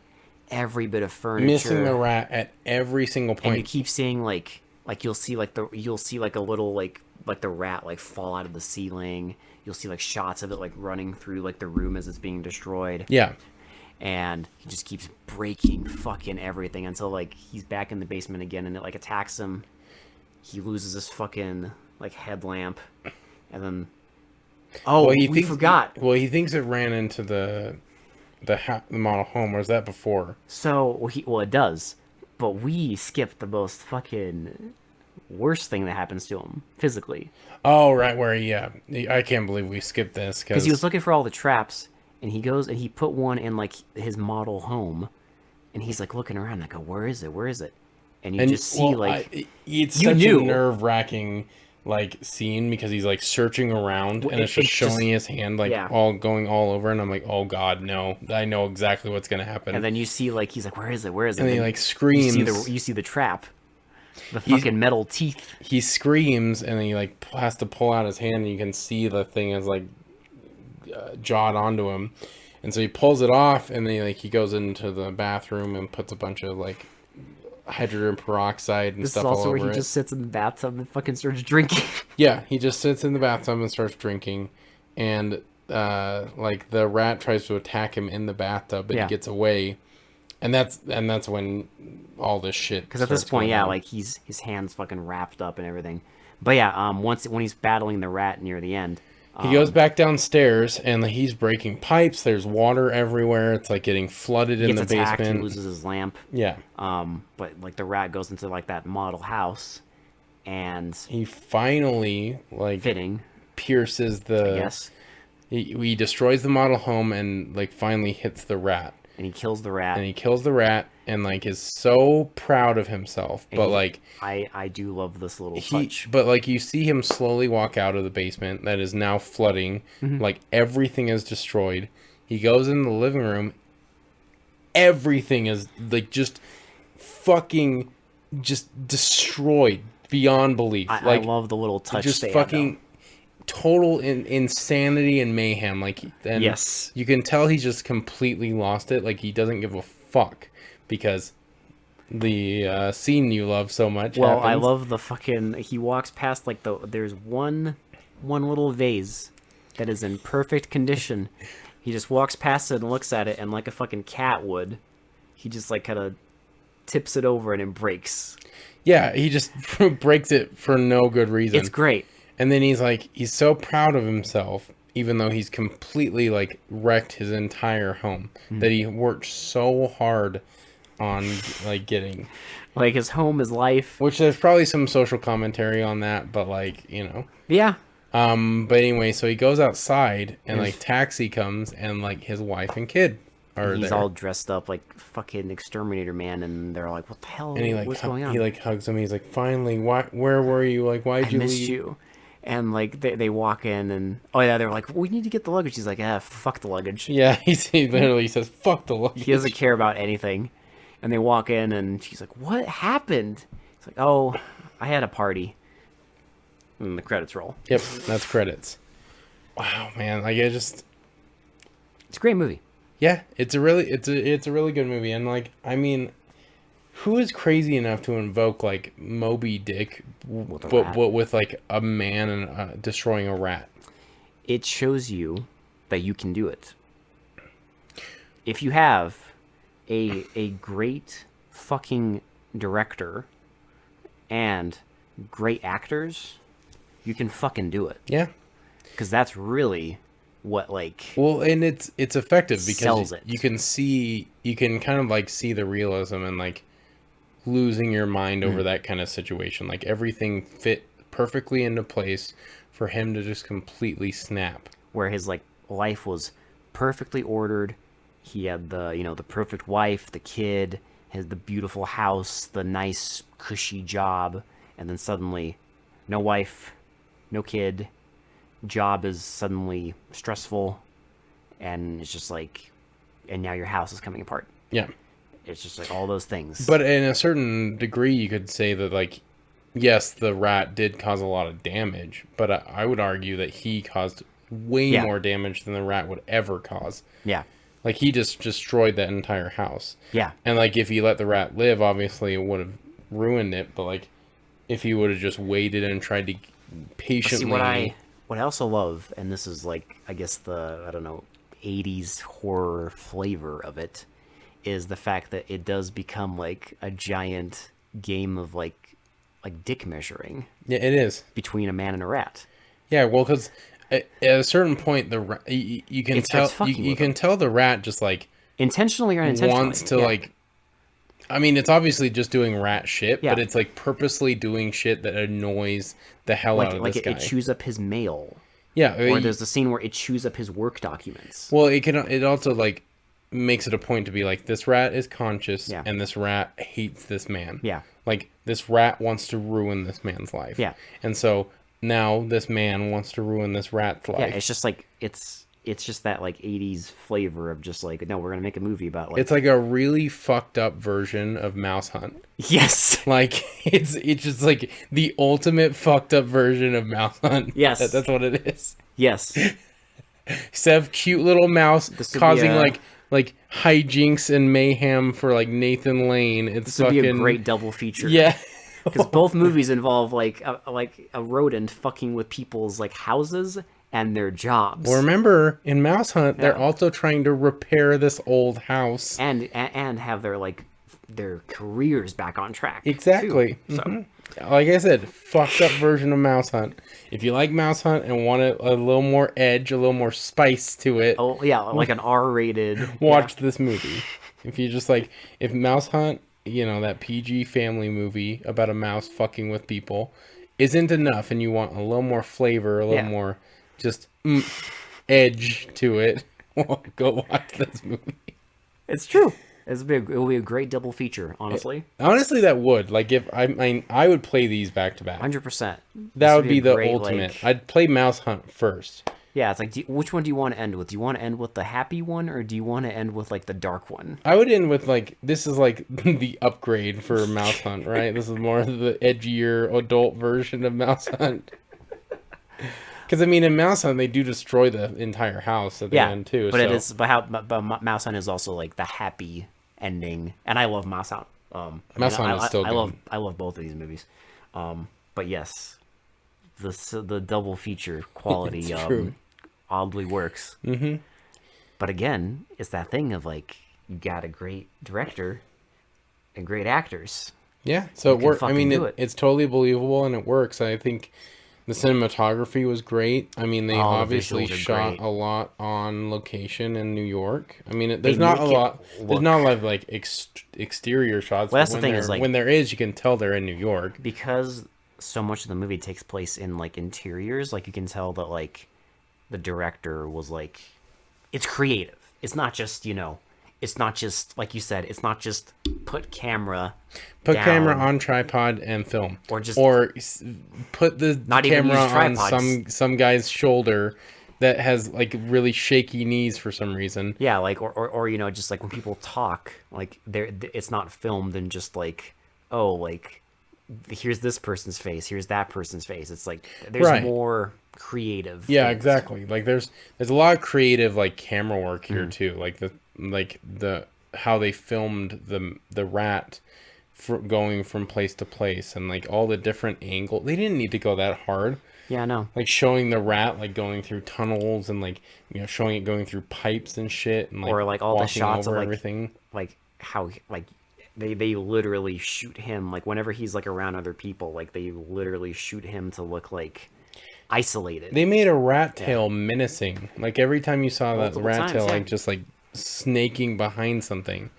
every bit of furniture, missing the rat at every single point. And you keep seeing like you'll see like a little like the rat like fall out of the ceiling. You'll see like shots of it like running through like the room as it's being destroyed. Yeah. And he just keeps breaking fucking everything until like he's back in the basement again, and it like attacks him. He loses his fucking like headlamp. And then, we forgot. Well, he thinks it ran into the model home. Or was that before? So, it does. But we skipped the most fucking worst thing that happens to him physically. Oh, right, where I can't believe we skipped this. Because he was looking for all the traps, and he goes and he put one in like his model home, and he's like looking around. I go, where is it? Where is it? and you just see it's such a nerve-wracking like scene because he's like searching around and it's just showing his hand like all going all over, and I'm like, oh god, no, I know exactly what's gonna happen. And then you see like he's like, where is it, and he like screams. You see the trap, the fucking metal teeth. He screams and he like has to pull out his hand, and you can see the thing is like jawed onto him, and so he pulls it off, and then he goes into the bathroom and puts a bunch of like hydrogen peroxide and stuff all over it. This is also where he just sits in the bathtub and fucking starts drinking. Yeah, he just sits in the bathtub and starts drinking, and like the rat tries to attack him in the bathtub, but he gets away, and that's when all this shit. Because at this point, like his hand's fucking wrapped up and everything. But yeah, when he's battling the rat near the end. He goes back downstairs and he's breaking pipes. There's water everywhere. It's like getting flooded in the basement. He loses his lamp. Yeah. But like the rat goes into like that model house, and he finally pierces the. Yes. He destroys the model home and like finally hits the rat. And he kills the rat. And like is so proud of himself. But like I do love this little touch. But like you see him slowly walk out of the basement that is now flooding. Mm-hmm. Like everything is destroyed. He goes in the living room. Everything is like just fucking just destroyed beyond belief. I love the little touch. Just fucking total insanity and mayhem. And yes, you can tell he's just completely lost it. Like he doesn't give a fuck because the scene you love so much. Well, happens. I love the fucking. He walks past like there's one little vase that is in perfect condition. He just walks past it and looks at it, and like a fucking cat would, he just like kind of tips it over and it breaks. Yeah, he just breaks it for no good reason. It's great. And then he's so proud of himself, even though he's completely like wrecked his entire home, that he worked so hard on like getting. Like his home, his life. Which there's probably some social commentary on that, but like, you know. Yeah. But anyway, so he goes outside and like taxi comes and like his wife and kid are he's there. all dressed up like fucking Exterminator Man, and they're like, what the hell? And he like what's going on? He like hugs him. He's like, finally, where were you? Like, why'd you leave? I missed you. And like they walk in and they're like, we need to get the luggage. He's like, fuck the luggage. Yeah, he literally says, fuck the luggage. He doesn't care about anything. And they walk in and she's like, what happened? He's like, oh, I had a party. And the credits roll. Yep, that's credits. Wow, man, like it's a great movie. Yeah, it's a really good movie, and like I mean, who is crazy enough to invoke like Moby Dick, but with like a man and destroying a rat? It shows you that you can do it. If you have a great fucking director and great actors, you can fucking do it. Yeah. Because that's really what like. Well, and it's effective because you can kind of like see the realism and like losing your mind over that kind of situation. Like everything fit perfectly into place for him to just completely snap. Where his like life was perfectly ordered. He had the perfect wife, the kid, the beautiful house, the nice cushy job, and then suddenly no wife, no kid, job is suddenly stressful, and it's just like, and now your house is coming apart. Yeah. It's just like all those things. But in a certain degree, you could say that like, yes, the rat did cause a lot of damage, but I would argue that he caused way more damage than the rat would ever cause. Yeah. Like he just destroyed that entire house. Yeah. And like if he let the rat live, obviously it would have ruined it, but like if he would have just waited and tried to patiently. See, what I also love, and this is like I guess the 80s horror flavor of it, is the fact that it does become like a giant game of like dick measuring. Yeah, it is. Between a man and a rat. Yeah, well, because at a certain point, you can tell the rat just like intentionally or unintentionally wants to like. I mean, it's obviously just doing rat shit, but it's like purposely doing shit that annoys the hell out of this guy. Like it chews up his mail. Yeah, or there's the scene where it chews up his work documents. Well, it also like makes it a point to be like, this rat is conscious, Yeah. and this rat hates this man. Yeah. Like, this rat wants to ruin this man's life. Yeah. And so now this man wants to ruin this rat's life. Yeah, it's just like it's just that like 80s flavor of just like, no, we're gonna make a movie about like It's like a really fucked up version of Mouse Hunt. yes. Like it's just like the ultimate fucked up version of Mouse Hunt. Yes. That's what it is. Yes. Instead of cute little mouse This would causing be like hijinks and mayhem for like Nathan Lane, it's This would fucking be a great double feature. yeah. Because both movies involve like a rodent fucking with people's like houses and their jobs. Well, remember in Mouse Hunt, they're Yeah. also trying to repair this old house. and have their like their careers back on track. Exactly. Too. So Mhm. Like I said, fucked up version of Mouse Hunt. If you like Mouse Hunt and want a little more edge, a little more spice to it, oh yeah, like an R-rated. watch this movie. If you just like, if Mouse Hunt, you know, that PG family movie about a mouse fucking with people, isn't enough, and you want a little more flavor, a little Yeah. more just edge to it, go watch this movie. It's true. It will be a great double feature, honestly. Honestly, that would I would play these back to back. 100%. That would be the ultimate. Like, I'd play Mouse Hunt first. yeah, it's like, which one do you want to end with? Do you want to end with the happy one, or do you want to end with like the dark one? I would end with like, this is like the upgrade for Mouse Hunt, right? This is more of the edgier adult version of Mouse Hunt. Because I mean, in Mouse Hunt, they do destroy the entire house at the end too. But so. it is, but Mouse Hunt is also like the happy ending, and I love Mouse Hunt. Mouse Hunt is still good. I love both of these movies. But yes, the double feature quality It's true. oddly works. Mm-hmm. But again, it's that thing of like, you got a great director and great actors. Yeah, so it can works. I fucking mean, do it. it's totally believable and it works. I think the cinematography was great. I mean, they All the obviously visuals are shot great. a lot on location in New York. I mean, there's not a make it lot. There's look- not a lot of like exterior shots. Well, but that's the when thing there- is, like- when there is, you can tell they're in New York. Because so much of the movie takes place in like interiors, like you can tell that like the director was like, it's creative. It's not just, it's not just, like you said, it's not just put camera Camera down, on tripod and film, or just put the Not even camera use on tripods. some guy's shoulder that has like really shaky knees for some reason. yeah, like or just like when people talk, like it's not filmed and just like, oh, like here's this person's face, here's that person's face. It's like there's Right. more creative. Yeah, things. exactly. Like there's a lot of creative like camera work here Mm. too. Like the how they filmed the rat going from place to place and like all the different angles. They didn't need to go that hard. Yeah, no. Like showing the rat like going through tunnels and like showing it going through pipes and shit and like Or like all the walking shots of over like everything. like how like they literally shoot him, like whenever he's like around other people, like they literally shoot him to look like isolated. They made a rat tail menacing. Like every time you saw that Multiple rat times, tail yeah. like just like snaking behind something.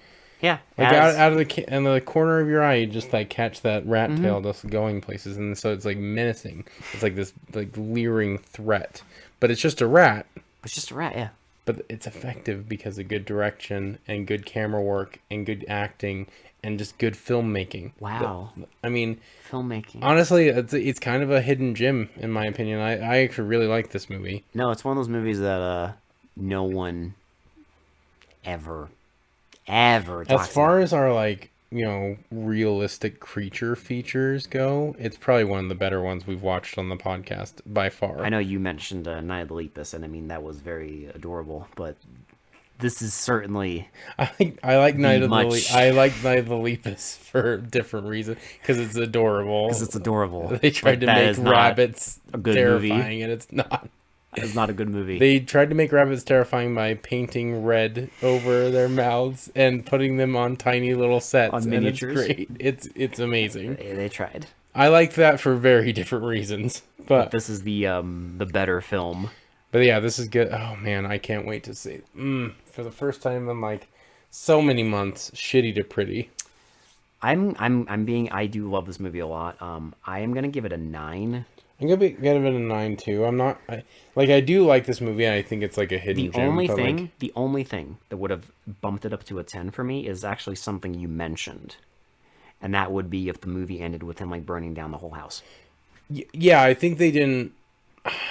Yeah, Like as- out of the corner of your eye, you just like catch that rat Mm-hmm. tail just going places, and so it's like menacing. It's like this like leering threat, but it's just a rat. it's just a rat. Yeah, But it's effective because of good direction and good camera work and good acting and just good filmmaking. wow, I mean, filmmaking. honestly, it's kind of a hidden gem in my opinion. I actually really like this movie. No, it's one of those movies that no one ever talks As far about. as our like realistic creature features go, it's probably one of the better ones we've watched on the podcast by far. I know you mentioned Night of the Lepus, and I mean that was very adorable, but this is certainly I like Night of the much- I like Night of the Lepus for different reasons because it's adorable. because it's adorable. They tried to that make is not rabbits a good terrifying, movie. and it's not. It's not a good movie. They tried to make rabbits terrifying by painting red over their mouths and putting them on tiny little sets. On and miniatures? It's great. It's amazing. They tried. I like that for very different reasons. But This is the better film. yeah, this is good. Oh man, I can't wait to see. For the first time in like so many months, Shitty to Pretty. I do love this movie a lot. I am gonna give it a 9. I'm gonna give it a 9 too. I do like this movie, and I think it's like a hidden gem. The only thing that would have bumped it up to a 10 for me is actually something you mentioned, and that would be if the movie ended with him like burning down the whole house. Yeah, I think they didn't.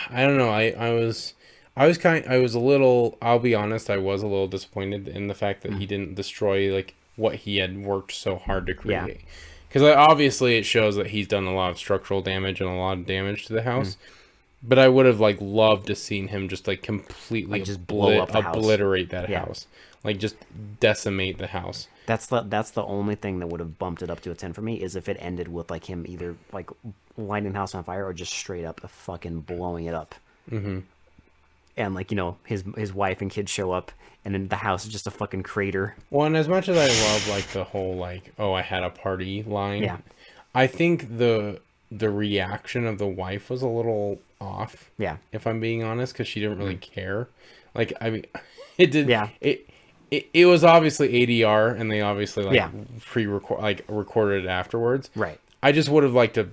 I don't know. I was a little. I'll be honest. I was a little disappointed in the fact that he didn't destroy like what he had worked so hard to create. Yeah. Because obviously it shows that he's done a lot of structural damage and a lot of damage to the house. But I would have like loved to seen him just like completely like just blow up the obliterate that house, like just decimate the house. That's the only thing that would have bumped it up to a 10 for me, is if it ended with like him either like lighting the house on fire or just straight up fucking blowing it up. Mm-hmm. And like, you know, his wife and kids show up, and then the house is just a fucking crater. Well, and as much as I love like the whole like, oh, I had a party line, yeah, I think the reaction of the wife was a little off. Yeah, if I'm being honest, because she didn't really care. Like, I mean, it did. Yeah. It was obviously ADR, and they obviously like recorded it afterwards. Right. I just would have liked a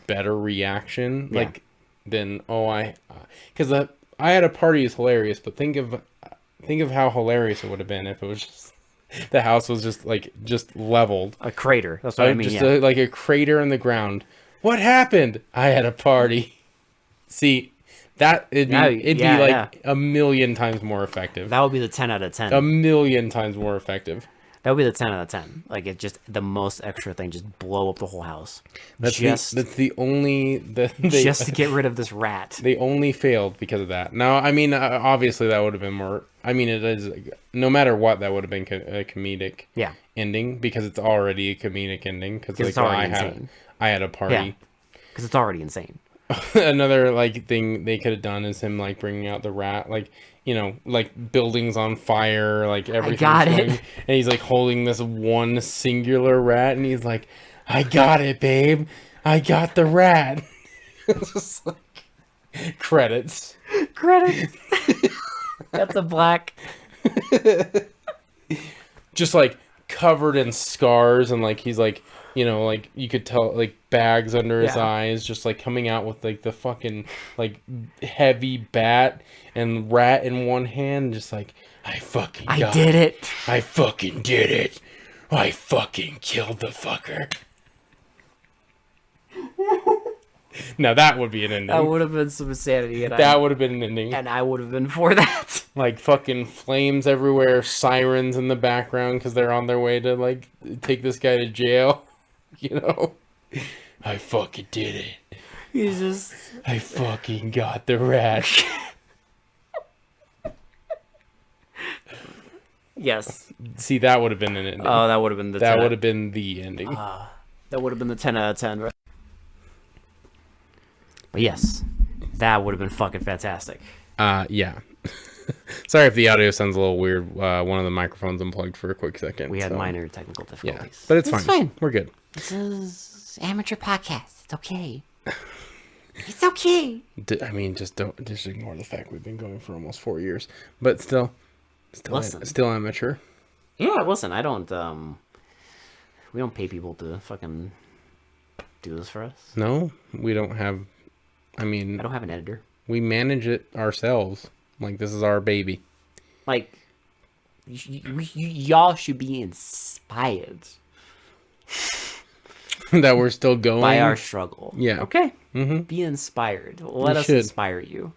better reaction, like than because I had a party is hilarious, but think of how hilarious it would have been if it was just the house was just leveled, a crater. That's what I mean. Just like a crater in the ground. What happened? I had a party. See, it'd be like a million times more effective. That would be the 10 out of 10. A million times more effective. That would be the 10 out of 10. Like, it's just the most extra thing. Just blow up the whole house. That's the only... just to get rid of this rat. They only failed because of that. Now, I mean, obviously that would have been more... I mean, it is... No matter what, that would have been a comedic ending, because it's already a comedic ending. Because like, I had a party. Because it's already insane. Another like thing they could have done is him like bringing out the rat, like, you know, like buildings on fire, like everything. I got it. And he's like holding this one singular rat, and he's like, "I got it, babe. I got the rat." It's just like credits. That's a black. Just like covered in scars, and like he's like, you know, like you could tell like bags under his eyes, just like coming out with like the fucking like heavy bat and rat in one hand, just like, I did it. I fucking did it. I fucking killed the fucker. Now that would be an ending. That would have been some insanity. That would have been an ending. And I would have been for that. Like fucking flames everywhere, sirens in the background because they're on their way to like take this guy to jail. You know? I fucking did it. I fucking got the rat. Yes. See, that would have been an ending. Oh, that would have been that would have been the ending. That would have been the 10 out of 10, right? But yes, that would have been fucking fantastic. Yeah. Sorry if the audio sounds a little weird. One of the microphones unplugged for a quick second. We had minor technical difficulties. Yeah, but it's fine. We're good. This is amateur podcast. It's okay. It's okay. I mean, just ignore the fact we've been going for almost 4 years, but still amateur. Yeah, listen, I don't. We don't pay people to fucking do this for us. No, we don't have. I mean, I don't have an editor. We manage it ourselves. Like, this is our baby. Like, y'all should be inspired that we're still going by our struggle. Yeah. Okay. Mm-hmm. Be inspired. Let us inspire you.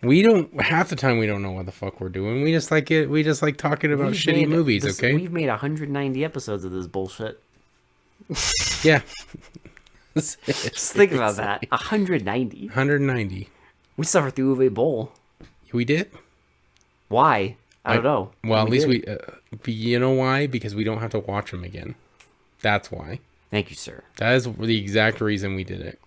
We don't, half the time we don't know what the fuck we're doing. We just like it. We just like talking about shitty movies. Okay. We've made 190 episodes of this bullshit. Yeah. Just think about that. 190. 190. We suffered through Uwe Boll. We did. Why? I don't know. Well, at least you know why? Because we don't have to watch them again. That's why. Thank you, sir. That is the exact reason we did it.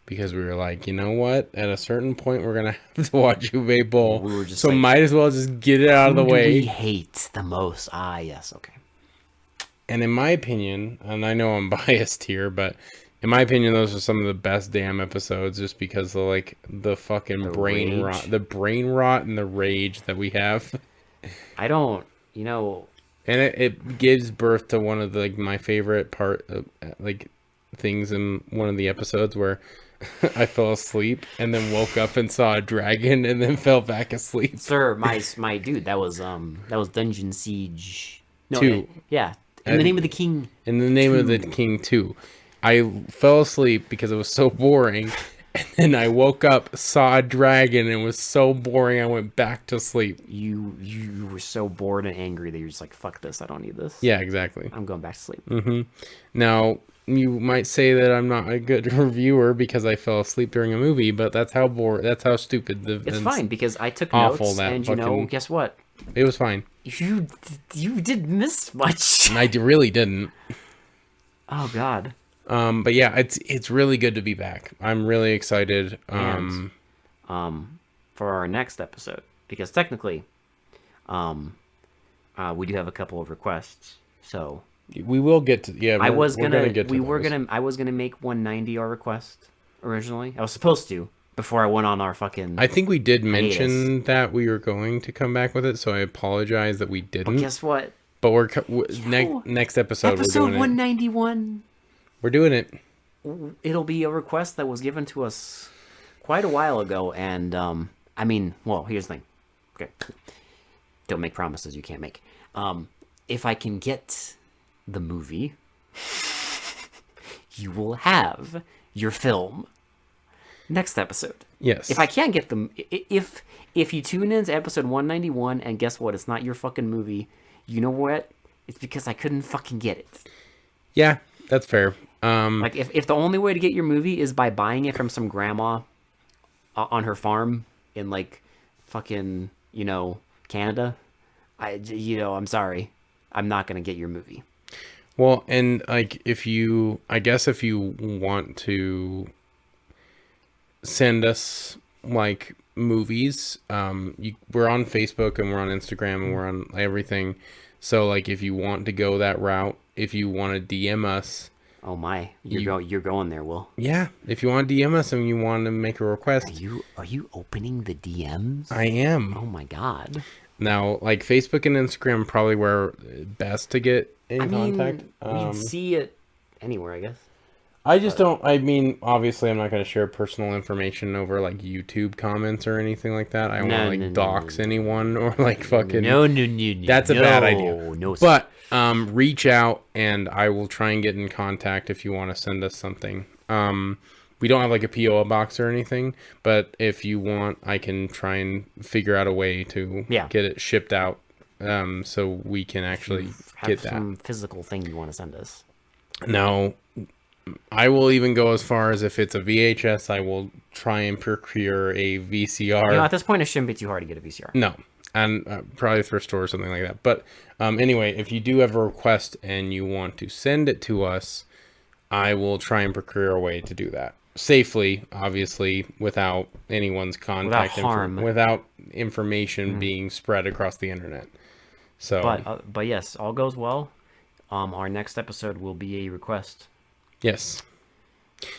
Because we were like, you know what? At a certain point, we're gonna have to watch Uwe Boll. We were just so might as well just get it out of the way. Who do we hate the most? Ah, yes. Okay. And in my opinion, and I know I'm biased here, but in my opinion, those are some of the best damn episodes, just because of like the fucking brain rot and the rage that we have. I don't, you know, and it gives birth to one of the, like, my favorite part of, like, things in one of the episodes where I fell asleep and then woke up and saw a dragon and then fell back asleep. Sir, my dude, that was Dungeon Siege. No, Two. Yeah. In the name of the king. In the name of the king 2. I fell asleep because it was so boring. And then I woke up, saw a dragon, and it was so boring I went back to sleep. You were so bored and angry that you're just like, fuck this, I don't need this. Yeah, exactly. I'm going back to sleep. Now, you might say that I'm not a good reviewer because I fell asleep during a movie, but that's how stupid It's fine because I took awful notes, that and you know, fucking- guess what? It was fine. You didn't miss much. And I really didn't. Oh God. But yeah, it's really good to be back. I'm really excited. And, for our next episode, because technically, we do have a couple of requests. So we will get to I was gonna make 190 our request originally. I was supposed to before I went on our fucking. I think we did mention that we were going to come back with it, so I apologize that we didn't. But guess what? But next episode we're doing 191. We're doing it. It'll be a request that was given to us quite a while ago, and I mean, well, here's the thing. Okay, don't make promises you can't make. If I can get the movie, you will have your film next episode. Yes. If I can't get them, if you tune in to episode 191 and guess what, it's not your fucking movie, you know what? It's because I couldn't fucking get it. Yeah, that's fair. Like if the only way to get your movie is by buying it from some grandma on her farm in like fucking, you know, Canada, I'm sorry. I'm not going to get your movie. Well, and like I guess if you want to send us like movies, we're on Facebook and we're on Instagram and we're on everything. So like if you want to go that route, if you want to DM us. Oh my, you're going there, Will. Yeah, if you want to DM us and you want to make a request. Are you opening the DMs? I am. Oh my God. Now, like Facebook and Instagram probably where best to get in contact. We'd see it anywhere, I guess. I just don't. I mean, obviously, I'm not going to share personal information over like YouTube comments or anything like that. I don't want to like dox anyone or like fucking. No. That's a bad idea. No. But reach out and I will try and get in contact if you want to send us something. We don't have like a PO box or anything, but if you want, I can try and figure out a way to get it shipped out, so we can actually get that. Some physical thing you want to send us. Now, I will even go as far as if it's a VHS, I will try and procure a VCR. You know, at this point, it shouldn't be too hard to get a VCR. No, and probably a thrift store or something like that. But anyway, if you do have a request and you want to send it to us, I will try and procure a way to do that safely, obviously, without anyone's contact, without information being spread across the internet. So, but yes, all goes well. Our next episode will be a request. Yes.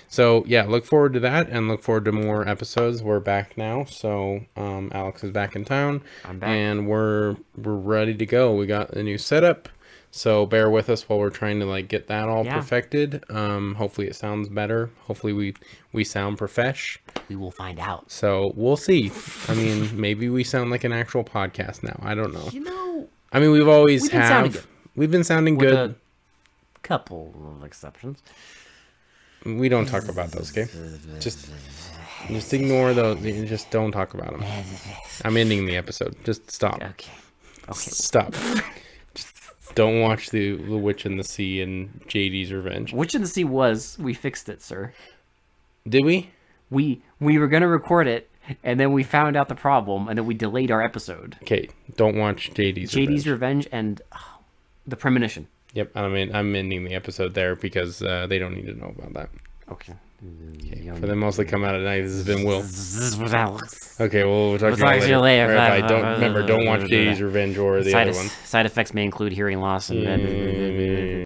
So yeah, look forward to that and look forward to more episodes. We're back now, so Alex is back in town. I'm back. And we're ready to go. We got a new setup, so bear with us while we're trying to like get that all perfected. Hopefully it sounds better. Hopefully we sound profesh. We will find out. So we'll see. I mean, maybe we sound like an actual podcast now. I don't know. You know, I mean, we've been sounding good. With a couple of exceptions. We don't talk about those, okay? Just ignore those. Just don't talk about them. I'm ending the episode. Just stop. Okay. Stop. Just don't watch the Witch in the Sea and JD's Revenge. Witch in the Sea we fixed it, sir. Did we? We were gonna record it, and then we found out the problem, and then we delayed our episode. Okay, don't watch JD's Revenge and The Premonition. Yep, I mean, I'm ending the episode there because they don't need to know about that. Okay. For them mostly come out at night, this has been Will. This was Alex. Okay, well, we'll talk about it later. Don't watch JD's Revenge or the other one. Side effects may include hearing loss and